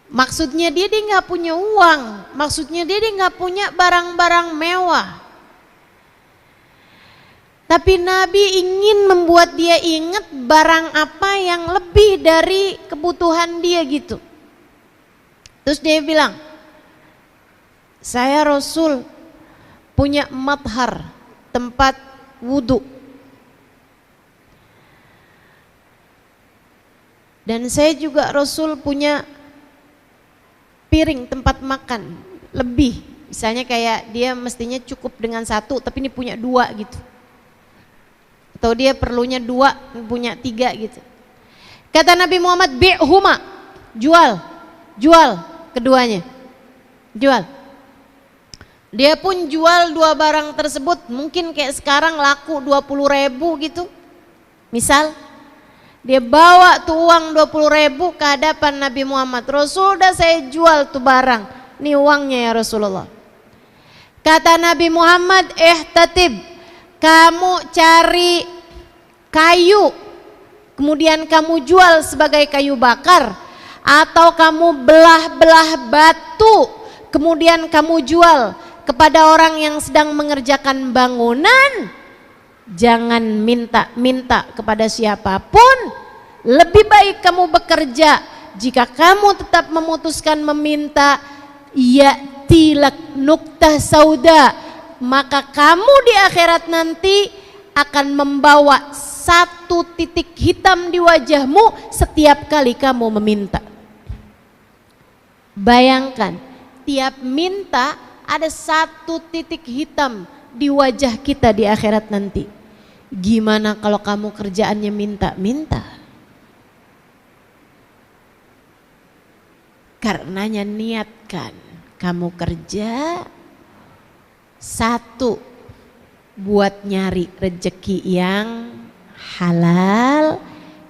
Maksudnya dia nggak punya uang, maksudnya dia nggak punya barang-barang mewah. Tapi Nabi ingin membuat dia ingat barang apa yang lebih dari kebutuhan dia gitu. Terus dia bilang, saya Rasul punya mathar, tempat wudhu. Dan saya juga Rasul punya piring tempat makan lebih, misalnya kayak dia mestinya cukup dengan satu tapi ini punya dua gitu, atau dia perlunya dua punya tiga gitu. Kata Nabi Muhammad, bi'huma, jual keduanya, jual. Dia pun jual dua barang tersebut, mungkin kayak sekarang laku 20.000 gitu misal. Dia bawa tuh uang 20.000 ke hadapan Nabi Muhammad. Rasul, udah saya jual tuh barang, ini uangnya ya Rasulullah. Kata Nabi Muhammad, ihtatib, kamu cari kayu, kemudian kamu jual sebagai kayu bakar, atau kamu belah-belah batu, kemudian kamu jual kepada orang yang sedang mengerjakan bangunan. Jangan minta-minta kepada siapapun. Lebih baik kamu bekerja. Jika kamu tetap memutuskan meminta, ya'tilak nuktah sauda, maka kamu di akhirat nanti akan membawa satu titik hitam di wajahmu setiap kali kamu meminta. Bayangkan, tiap minta ada satu titik hitam di wajah kita di akhirat nanti. Gimana kalau kamu kerjaannya minta-minta? Karenanya niatkan kamu kerja, satu, buat nyari rezeki yang halal.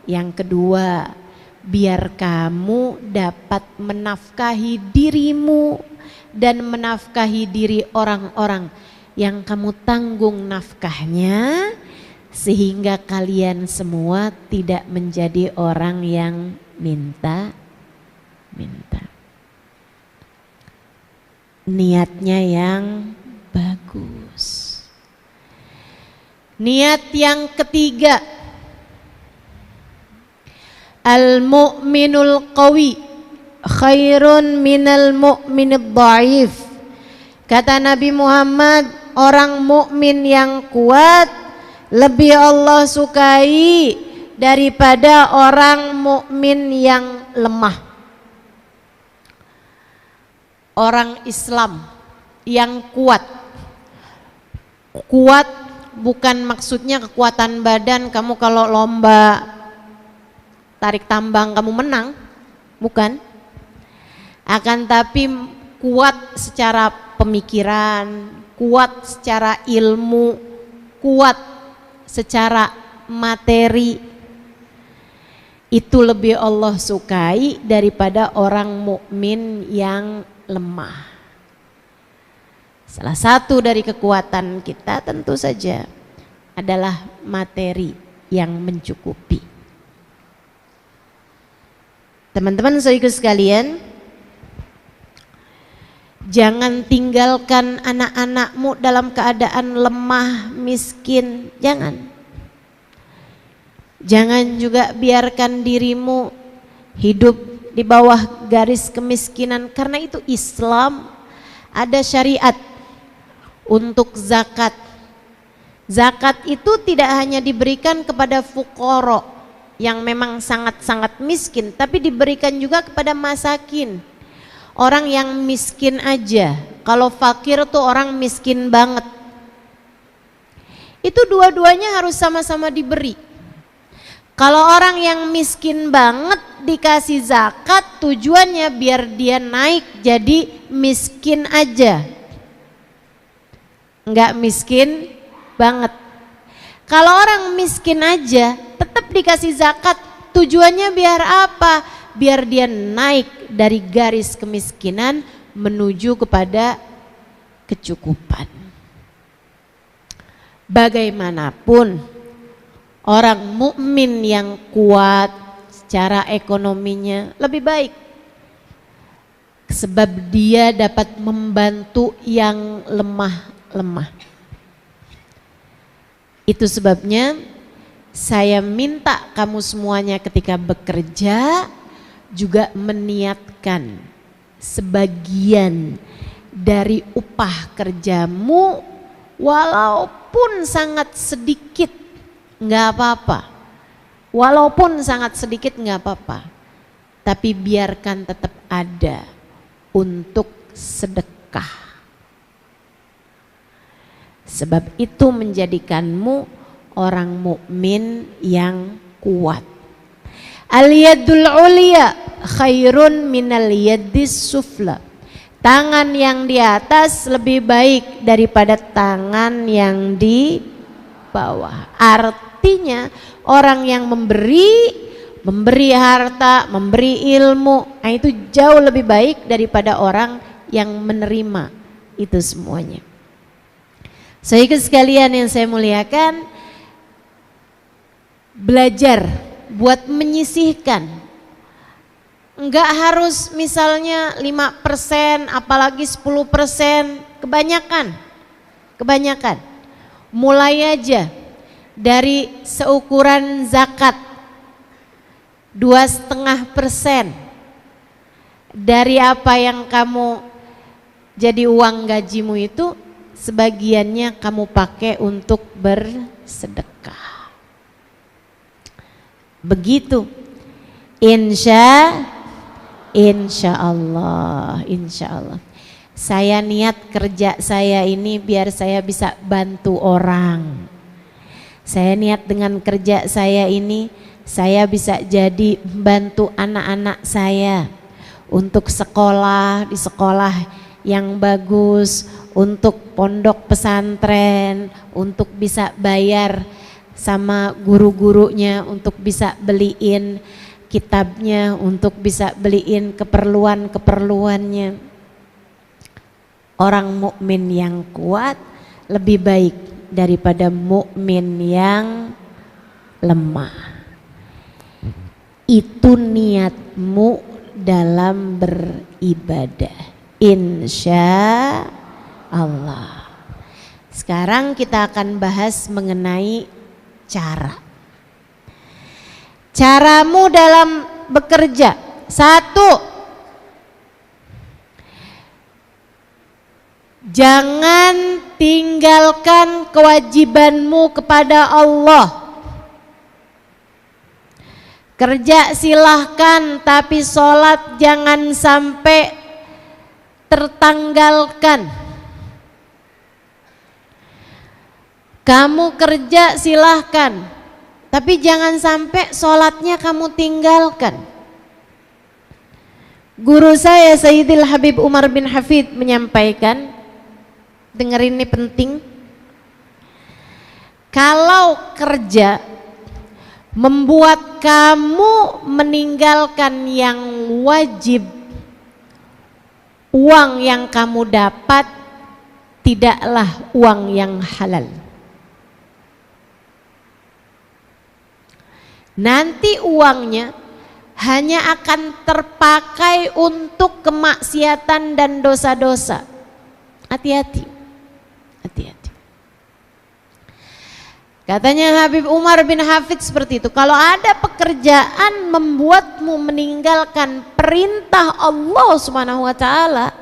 Yang kedua, biar kamu dapat menafkahi dirimu dan menafkahi diri orang-orang yang kamu tanggung nafkahnya, sehingga kalian semua tidak menjadi orang yang minta-minta. Niatnya yang bagus. Niat yang ketiga, al-mu'minul qawi khairun minal mu'minid dhaif. Kata Nabi Muhammad, orang mukmin yang kuat lebih Allah sukai daripada orang mukmin yang lemah. Orang Islam yang kuat. Kuat bukan maksudnya kekuatan badan, kamu kalau lomba tarik tambang kamu menang, bukan. Akan tapi kuat secara pemikiran, kuat secara ilmu, kuat secara materi. Itu lebih Allah sukai daripada orang mukmin yang lemah. Salah satu dari kekuatan kita tentu saja adalah materi yang mencukupi. Teman-teman saudaraku sekalian, jangan tinggalkan anak-anakmu dalam keadaan lemah, miskin, jangan. Jangan juga biarkan dirimu hidup di bawah garis kemiskinan, karena itu Islam ada syariat untuk zakat. Zakat itu tidak hanya diberikan kepada fuqara yang memang sangat-sangat miskin, tapi diberikan juga kepada masakin, orang yang miskin aja. Kalau fakir tuh orang miskin banget. Itu dua-duanya harus sama-sama diberi. Kalau orang yang miskin banget dikasih zakat, tujuannya biar dia naik jadi miskin aja, enggak miskin banget. Kalau orang miskin aja tetap dikasih zakat, tujuannya biar apa? Biar dia naik dari garis kemiskinan menuju kepada kecukupan. Bagaimanapun orang mukmin yang kuat secara ekonominya lebih baik, sebab dia dapat membantu yang lemah. Itu sebabnya saya minta kamu semuanya ketika bekerja juga meniatkan sebagian dari upah kerjamu, walaupun sangat sedikit nggak apa-apa, walaupun sangat sedikit nggak apa-apa, tapi biarkan tetap ada untuk sedekah, sebab itu menjadikanmu orang mukmin yang kuat. Al-yadul ulya khairun minal yadis sufla. Tangan yang di atas lebih baik daripada tangan yang di bawah. Artinya orang yang memberi harta, memberi ilmu, nah itu jauh lebih baik daripada orang yang menerima itu semuanya. Saudara sekalian yang saya muliakan, belajar buat menyisihkan. Enggak harus misalnya 5%, apalagi 10%, kebanyakan. Mulai aja dari seukuran zakat 2,5% dari apa yang kamu jadi uang gajimu itu, sebagiannya kamu pakai untuk bersedekah. Begitu. Insya Allah. Saya niat kerja saya ini biar saya bisa bantu orang. Saya niat dengan kerja saya ini saya bisa jadi bantu anak-anak saya untuk sekolah di sekolah yang bagus, untuk pondok pesantren, untuk bisa bayar sama guru-gurunya, untuk bisa beliin kitabnya, untuk bisa beliin keperluan-keperluannya. Orang mukmin yang kuat lebih baik daripada mukmin yang lemah. Itu niatmu dalam beribadah, insya Allah. Sekarang kita akan bahas mengenai caramu dalam bekerja. 1, jangan tinggalkan kewajibanmu kepada Allah. Kerja silahkan, tapi sholat jangan sampai tertanggalkan. Kamu kerja silahkan, tapi jangan sampai sholatnya kamu tinggalkan. Guru saya Sayyidil Habib Umar bin Hafid menyampaikan, dengerin ini penting, kalau kerja membuat kamu meninggalkan yang wajib, uang yang kamu dapat tidaklah uang yang halal. Nanti uangnya hanya akan terpakai untuk kemaksiatan dan dosa-dosa. Hati-hati, hati-hati. Katanya Habib Umar bin Hafid seperti itu, kalau ada pekerjaan membuatmu meninggalkan perintah Allah Subhanahu wa taala,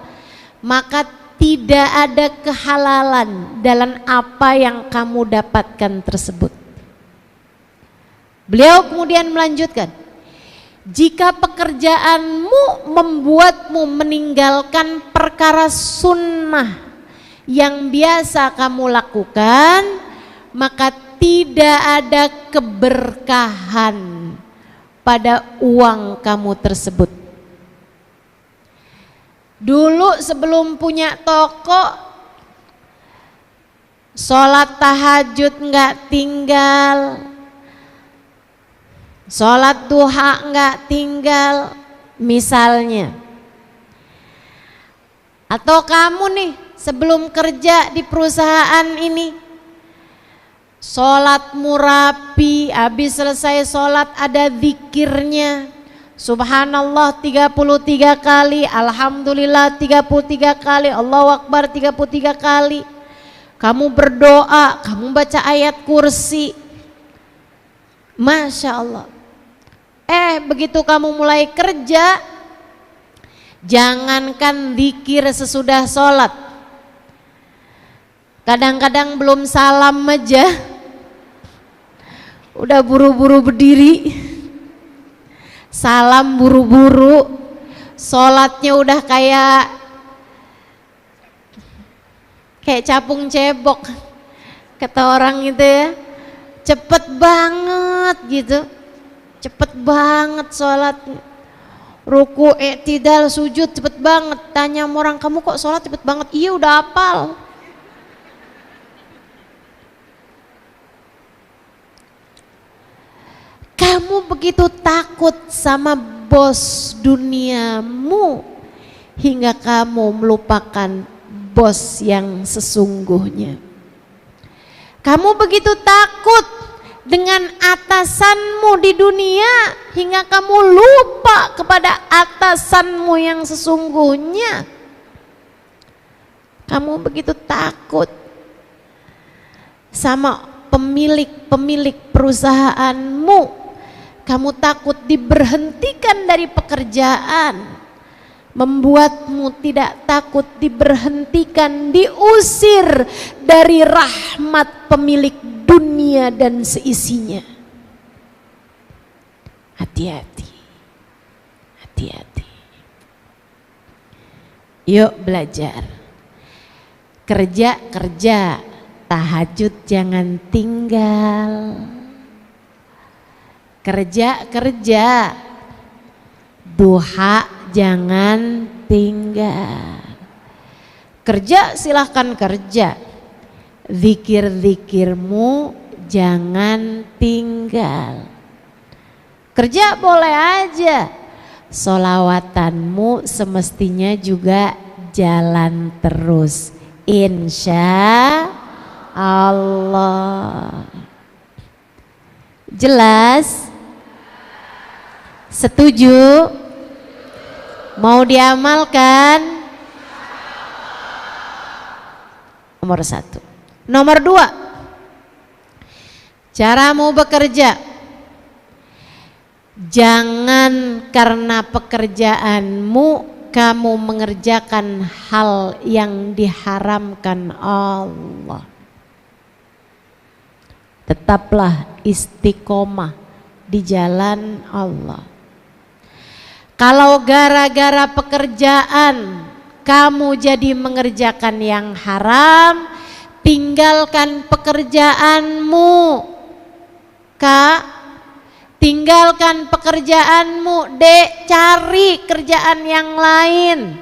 maka tidak ada kehalalan dalam apa yang kamu dapatkan tersebut. Beliau kemudian melanjutkan, jika pekerjaanmu membuatmu meninggalkan perkara sunnah yang biasa kamu lakukan, maka tidak ada keberkahan pada uang kamu tersebut. Dulu sebelum punya toko, sholat tahajud nggak tinggal, sholat duha nggak tinggal misalnya. Atau kamu nih sebelum kerja di perusahaan ini, sholatmu rapi, habis selesai sholat ada zikirnya, subhanallah 33 kali, alhamdulillah 33 kali, Allahu Akbar 33 kali. Kamu berdoa, kamu baca ayat kursi, Masya Allah. Begitu kamu mulai kerja, jangankan zikir sesudah sholat, kadang-kadang belum salam aja udah buru-buru berdiri, salam buru-buru, sholatnya udah kayak capung cebok kata orang gitu ya, cepet banget gitu, cepet banget sholatnya, ruku, i'tidal, sujud cepet banget. Tanya sama orang, kamu kok sholat cepet banget? Iya udah hafal. Kamu begitu takut sama bos duniamu hingga kamu melupakan bos yang sesungguhnya. Kamu begitu takut dengan atasanmu di dunia hingga kamu lupa kepada atasanmu yang sesungguhnya. Kamu begitu takut sama pemilik perusahaanmu. Kamu takut diberhentikan dari pekerjaan, membuatmu tidak takut diberhentikan, diusir dari rahmat pemilik dunia dan seisinya. Hati-hati, hati-hati. Yuk belajar, kerja, tahajud jangan tinggal. Kerja, duha jangan tinggal. Kerja silahkan kerja, zikir-zikirmu jangan tinggal. Kerja boleh aja, sholawatanmu semestinya juga jalan terus, insya Allah. Jelas? Setuju? Mau diamalkan? Nomor 1. Nomor 2, caramu bekerja, jangan karena pekerjaanmu kamu mengerjakan hal yang diharamkan Allah. Tetaplah istiqomah di jalan Allah. Kalau gara-gara pekerjaan kamu jadi mengerjakan yang haram, tinggalkan pekerjaanmu, Kak. Tinggalkan pekerjaanmu, Dek, cari kerjaan yang lain.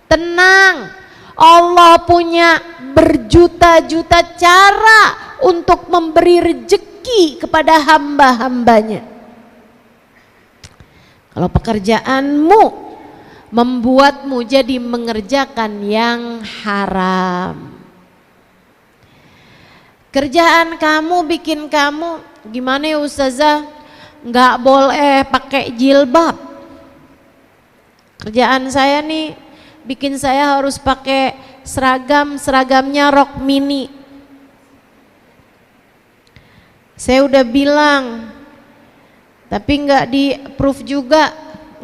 Tenang, Allah punya berjuta-juta cara untuk memberi rezeki kepada hamba-hambanya. Kalau pekerjaanmu membuatmu jadi mengerjakan yang haram, kerjaan kamu bikin kamu gimana ya Ustazah, nggak boleh pakai jilbab. Kerjaan saya nih bikin saya harus pakai seragamnya rok mini. Saya udah bilang, tapi nggak di approve juga,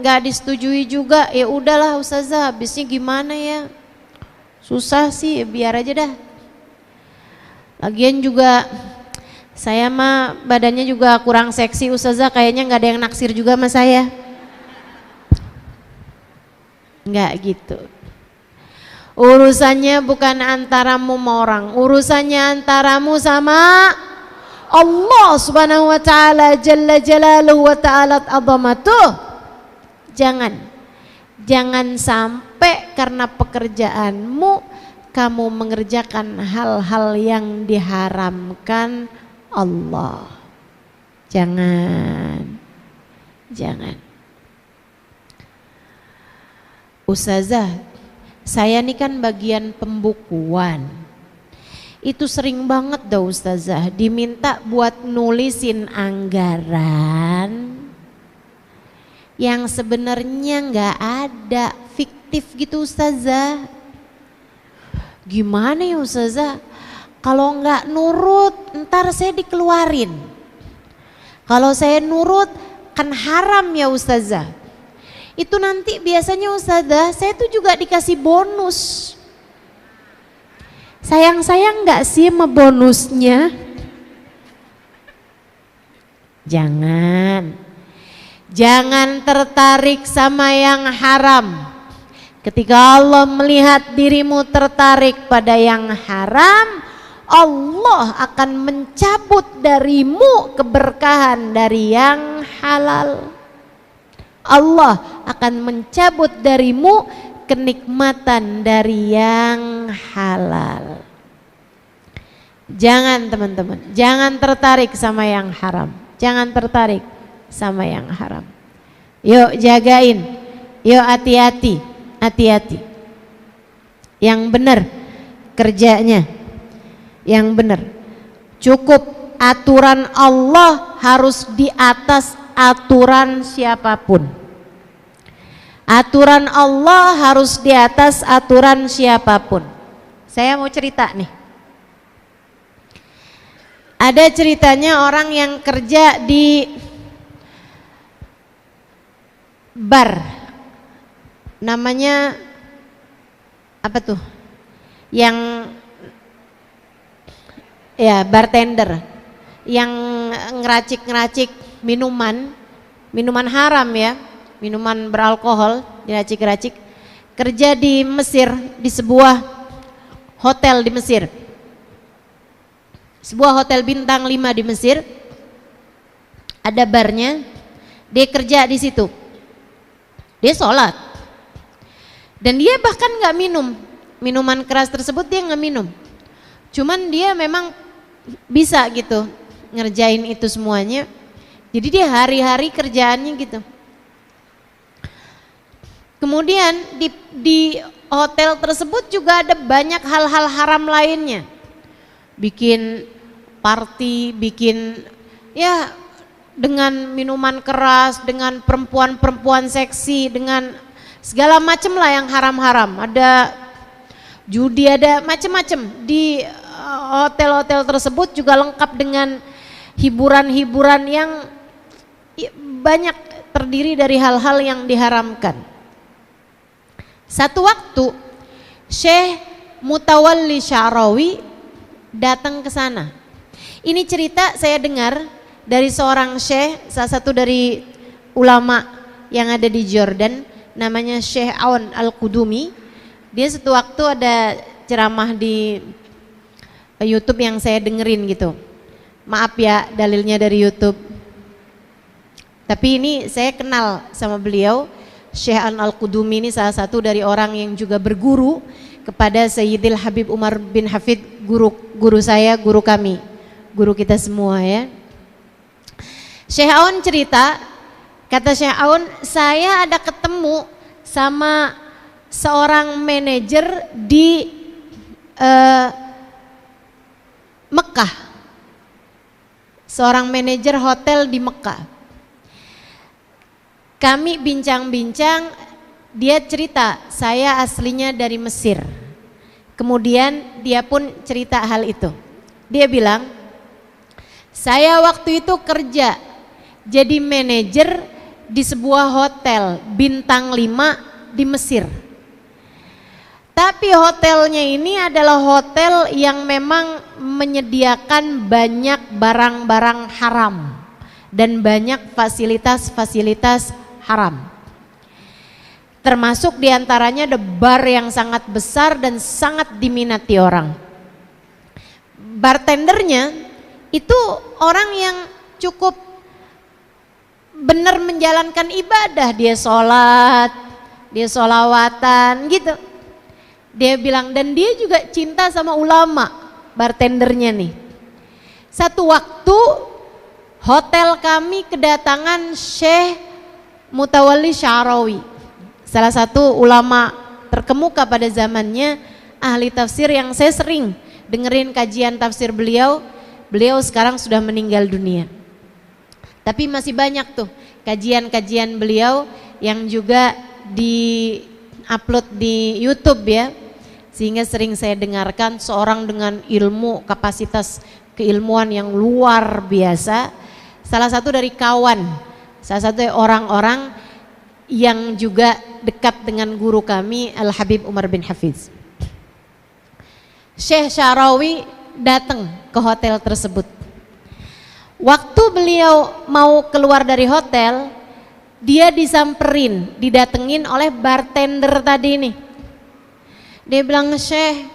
nggak disetujui juga. Ya udahlah Ustazah, habisnya gimana ya? Susah sih, biar aja dah. Lagian juga saya mah badannya juga kurang seksi Ustazah, kayaknya nggak ada yang naksir juga sama saya. Nggak gitu. Urusannya bukan antaramu sama orang, urusannya antaramu sama Allah subhanahu wa ta'ala jalla jalaluhu wa ta'ala azamatuh. Jangan sampai karena pekerjaanmu kamu mengerjakan hal-hal yang diharamkan Allah. Jangan. Ustazah, saya ini kan bagian pembukuan. Itu sering banget dah Ustazah diminta buat nulisin anggaran yang sebenarnya nggak ada, fiktif gitu Ustazah. Gimana ya Ustazah? Kalau nggak nurut ntar saya dikeluarin. Kalau saya nurut kan haram ya Ustazah. Itu nanti biasanya Ustazah saya tuh juga dikasih bonus. Sayang nggak sih sama bonusnya? Jangan tertarik sama yang haram. Ketika Allah melihat dirimu tertarik pada yang haram, Allah akan mencabut darimu keberkahan dari yang halal. Allah akan mencabut darimu kenikmatan dari yang halal. Jangan teman-teman, jangan tertarik sama yang haram. Jangan tertarik sama yang haram. Yuk jagain, yuk hati-hati. Yang benar kerjanya, yang benar. Cukup aturan Allah harus di atas aturan siapapun. Aturan Allah harus di atas aturan siapapun. Saya mau cerita nih. Ada ceritanya orang yang kerja di bar. Namanya apa tuh? Yang ya bartender yang ngeracik minuman haram ya, minuman beralkohol diracik-racik. Kerja di Mesir, di sebuah hotel di Mesir, sebuah hotel bintang 5 di Mesir. Ada barnya, dia kerja di situ, dia sholat, dan dia bahkan nggak minum minuman keras tersebut, dia nggak minum. Cuman dia memang bisa gitu ngerjain itu semuanya. Jadi dia hari-hari kerjaannya gitu. Kemudian di hotel tersebut juga ada banyak hal-hal haram lainnya. Bikin party, bikin ya dengan minuman keras, dengan perempuan-perempuan seksi, dengan segala macam lah yang haram-haram. Ada judi, ada macam-macam. Di hotel-hotel tersebut juga lengkap dengan hiburan-hiburan yang banyak terdiri dari hal-hal yang diharamkan. Satu waktu Syekh Mutawalli Sya'rawi datang ke sana. Ini cerita saya dengar dari seorang syekh, salah satu dari ulama yang ada di Jordan, namanya Syekh Aun Al-Qudumi. Dia satu waktu ada ceramah di YouTube yang saya dengerin gitu. Maaf ya dalilnya dari YouTube. Tapi ini saya kenal sama beliau. Syekh Aun Al-Qudumi ini salah satu dari orang yang juga berguru kepada Sayyidil Habib Umar bin Hafid, guru saya, guru kami, guru kita semua ya. Syekh Aun cerita, kata Syekh Aun, saya ada ketemu sama seorang manajer di Mekah, seorang manajer hotel di Mekah. Kami bincang-bincang, dia cerita, saya aslinya dari Mesir. Kemudian dia pun cerita hal itu. Dia bilang, saya waktu itu kerja jadi manajer di sebuah hotel bintang 5 di Mesir. Tapi hotelnya ini adalah hotel yang memang menyediakan banyak barang-barang haram dan banyak fasilitas-fasilitas haram. Termasuk diantaranya ada bar yang sangat besar dan sangat diminati orang. Bartendernya itu orang yang cukup benar menjalankan ibadah, dia sholat, dia sholawatan gitu. Dia bilang, dan dia juga cinta sama ulama, bartendernya nih. Satu waktu hotel kami kedatangan Syekh Mutawalli Sya'rawi, salah satu ulama terkemuka pada zamannya, ahli tafsir yang saya sering dengerin kajian tafsir beliau. Beliau sekarang sudah meninggal dunia. Tapi masih banyak tuh kajian-kajian beliau yang juga di-upload di YouTube ya. Sehingga sering saya dengarkan, seorang dengan ilmu, kapasitas keilmuan yang luar biasa. Salah satu dari kawan, salah satu dari orang-orang yang juga dekat dengan guru kami Al-Habib Umar bin Hafiz. Syekh Sya'rawi datang ke hotel tersebut. Waktu beliau mau keluar dari hotel, dia disamperin, didatengin oleh bartender tadi nih. Dia bilang, Syekh,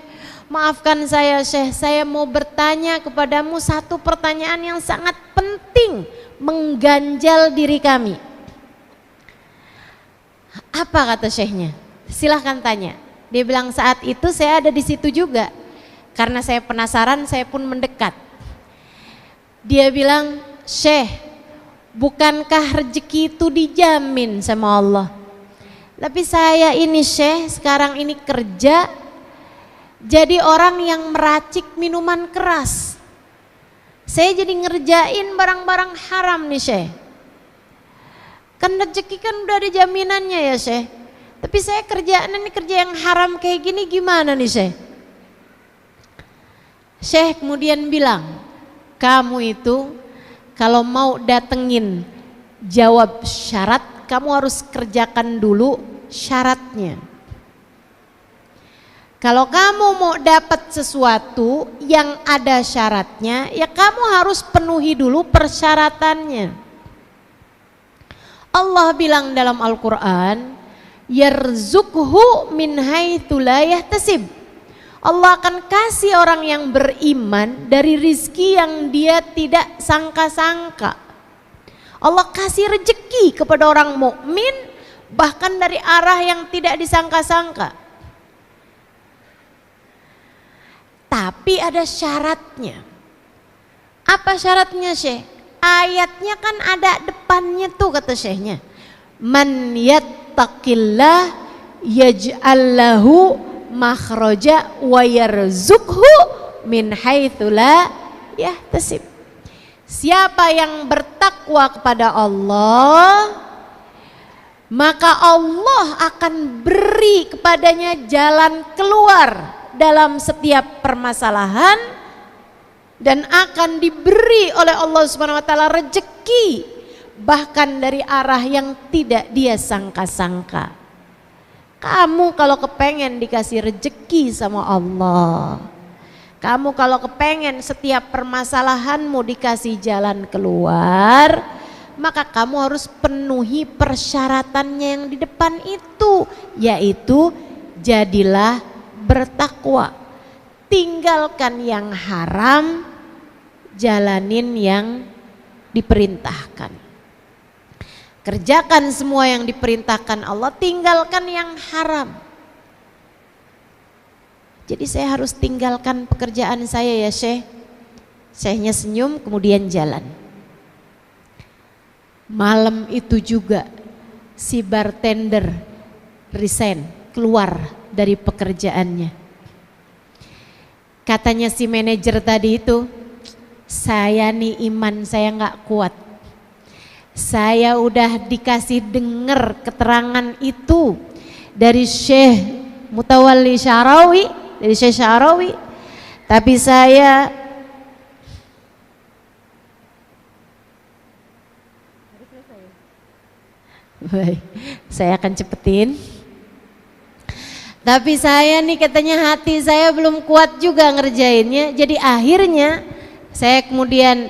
maafkan saya Syekh, saya mau bertanya kepadamu satu pertanyaan yang sangat penting, mengganjal diri kami. Apa kata Syekhnya? Silahkan tanya. Dia bilang, saat itu saya ada di situ juga. Karena saya penasaran, saya pun mendekat. Dia bilang, Syekh, bukankah rezeki itu dijamin sama Allah? Tapi saya ini Syekh, sekarang ini kerja jadi orang yang meracik minuman keras. Saya jadi ngerjain barang-barang haram nih Syekh. Kan rezeki kan udah ada jaminannya ya Syekh. Tapi saya kerjaan ini kerja yang haram kayak gini gimana nih Syekh? Syekh kemudian bilang, kamu itu kalau mau datengin jawab syarat, kamu harus kerjakan dulu syaratnya. Kalau kamu mau dapat sesuatu yang ada syaratnya, ya kamu harus penuhi dulu persyaratannya. Allah bilang dalam Al-Quran, yarzuqhu min haitsu la yahtasib. Allah akan kasih orang yang beriman dari rizki yang dia tidak sangka-sangka. Allah kasih rezeki kepada orang mukmin bahkan dari arah yang tidak disangka-sangka. Tapi ada syaratnya. Apa syaratnya Syekh? Ayatnya kan ada depannya tuh kata Syekhnya. Man yattaqillah yaj'al lahu makhraja wa yarzuqhu min haitsu la yahtasib. Siapa yang bertakwa kepada Allah, maka Allah akan beri kepadanya jalan keluar dalam setiap permasalahan dan akan diberi oleh Allah Subhanahu wa taala rezeki bahkan dari arah yang tidak dia sangka-sangka. Kamu kalau kepengen dikasih rejeki sama Allah, kamu kalau kepengen setiap permasalahanmu dikasih jalan keluar, maka kamu harus penuhi persyaratannya yang di depan itu, yaitu jadilah bertakwa, tinggalkan yang haram, jalanin yang diperintahkan. Kerjakan semua yang diperintahkan Allah, tinggalkan yang haram. Jadi saya harus tinggalkan pekerjaan saya ya Syekh. Syekhnya senyum kemudian jalan. Malam itu juga si bartender resign, keluar dari pekerjaannya. Katanya si manajer tadi itu, saya nih iman saya nggak kuat. Saya udah dikasih dengar keterangan itu dari Syekh Mutawalli Sya'rawi, dari Syekh Sya'rawi, tapi saya baik, saya akan cepetin. Tapi saya nih katanya hati saya belum kuat juga ngerjainnya. Jadi akhirnya saya kemudian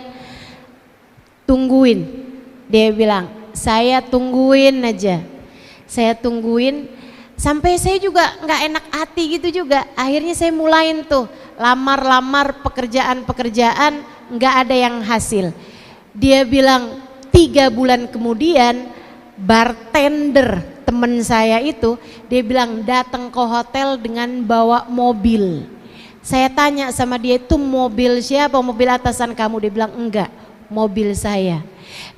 tungguin. Dia bilang, saya tungguin aja. Saya tungguin sampai saya juga nggak enak hati gitu juga. Akhirnya saya mulain tuh lamar-lamar pekerjaan-pekerjaan, nggak ada yang hasil. Dia bilang 3 bulan kemudian bartender temen saya itu, dia bilang datang ke hotel dengan bawa mobil. Saya tanya sama dia, itu mobil siapa, mobil atasan kamu? Dia bilang enggak, mobil saya.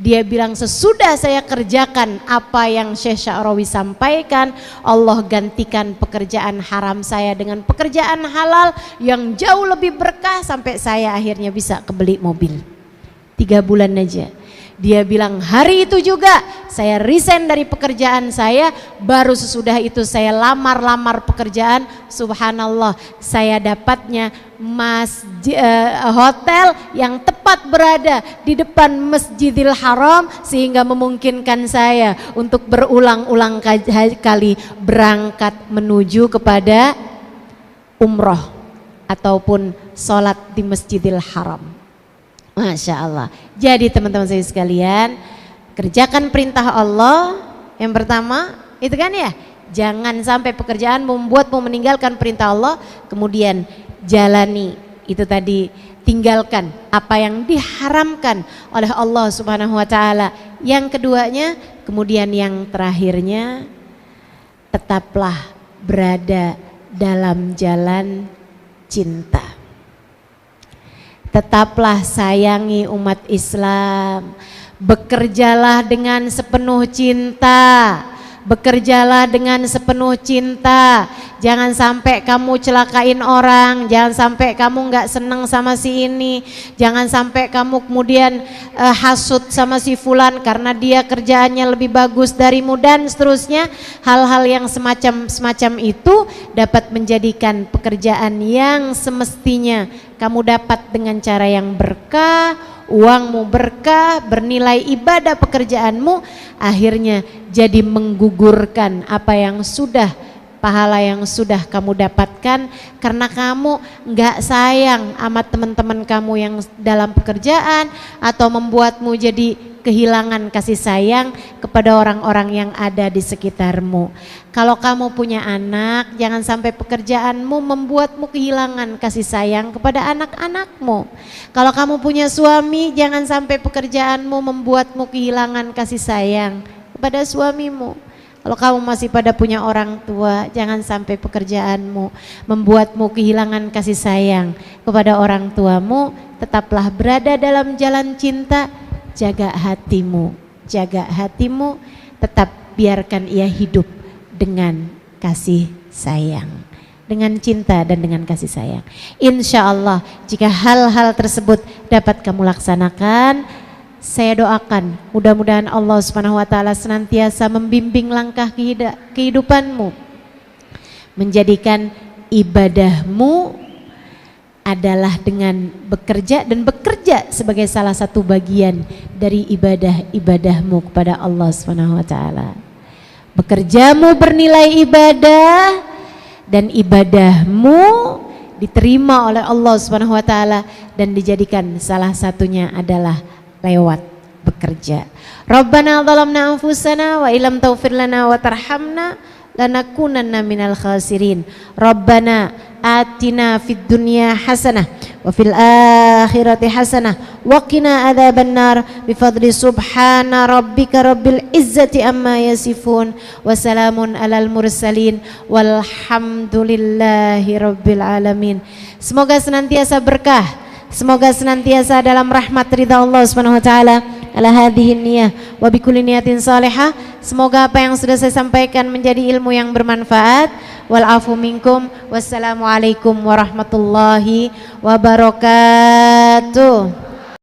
Dia bilang sesudah saya kerjakan apa yang Syekh Sya'rawi sampaikan, Allah gantikan pekerjaan haram saya dengan pekerjaan halal yang jauh lebih berkah, sampai saya akhirnya bisa kebeli mobil. 3 bulan aja. Dia bilang hari itu juga saya resign dari pekerjaan saya, baru sesudah itu saya lamar-lamar pekerjaan, subhanallah saya dapatnya hotel yang tepat berada di depan Masjidil Haram, sehingga memungkinkan saya untuk berulang-ulang kali berangkat menuju kepada umroh ataupun sholat di Masjidil Haram. Masya Allah. Jadi teman-teman saya sekalian, kerjakan perintah Allah yang pertama, itu kan ya, jangan sampai pekerjaan membuatmu meninggalkan perintah Allah. Kemudian jalani, itu tadi, tinggalkan apa yang diharamkan oleh Allah Subhanahu wa Ta'ala. Yang keduanya, kemudian yang terakhirnya, tetaplah berada dalam jalan cinta. Tetaplah sayangi umat Islam, bekerjalah dengan sepenuh cinta, bekerjalah dengan sepenuh cinta. Jangan sampai kamu celakain orang, jangan sampai kamu nggak senang sama si ini, jangan sampai kamu kemudian hasut sama si fulan karena dia kerjaannya lebih bagus darimu dan seterusnya. Hal-hal yang semacam itu dapat menjadikan pekerjaan yang semestinya kamu dapat dengan cara yang berkah, uangmu berkah, bernilai ibadah pekerjaanmu, akhirnya jadi menggugurkan apa yang sudah, pahala yang sudah kamu dapatkan karena kamu nggak sayang sama teman-teman kamu yang dalam pekerjaan, atau membuatmu jadi kehilangan kasih sayang kepada orang-orang yang ada di sekitarmu. Kalau kamu punya anak, jangan sampai pekerjaanmu membuatmu kehilangan kasih sayang kepada anak-anakmu. Kalau kamu punya suami, jangan sampai pekerjaanmu membuatmu kehilangan kasih sayang kepada suamimu. Kalau kamu masih pada punya orang tua, jangan sampai pekerjaanmu membuatmu kehilangan kasih sayang kepada orang tuamu. Tetaplah berada dalam jalan cinta. Jaga hatimu, tetap biarkan ia hidup dengan kasih sayang, dengan cinta dan dengan kasih sayang. Insya Allah jika hal-hal tersebut dapat kamu laksanakan, saya doakan mudah-mudahan Allah Subhanahu wa Ta'ala senantiasa membimbing langkah kehidupanmu, menjadikan ibadahmu adalah dengan bekerja, dan bekerja sebagai salah satu bagian dari ibadahmu kepada Allah Subhanahu wa Ta'ala. Bekerjamu bernilai ibadah dan ibadahmu diterima oleh Allah Subhanahu wa taala dan dijadikan salah satunya adalah lewat bekerja. Rabbana zalamna anfusana wa illam taghfir lana wa tarhamna lanakunanna minal khasirin. Rabbana atina fid dunya hasanah wa fil akhirati hasanah wa qina adzabannar bi fadli subhana rabbika rabbil izzati amma yasifun wa salamun alal mursalin walhamdulillahi rabbil alamin. Semoga senantiasa berkah, semoga senantiasa dalam rahmat ridha Allah Subhanahu wa taala. Ala hadhihi niyah wa bikulli niyatin salihah. Semoga apa yang sudah saya sampaikan menjadi ilmu yang bermanfaat. Wal afu minkum. Wassalamualaikum warahmatullahi wabarakatuh.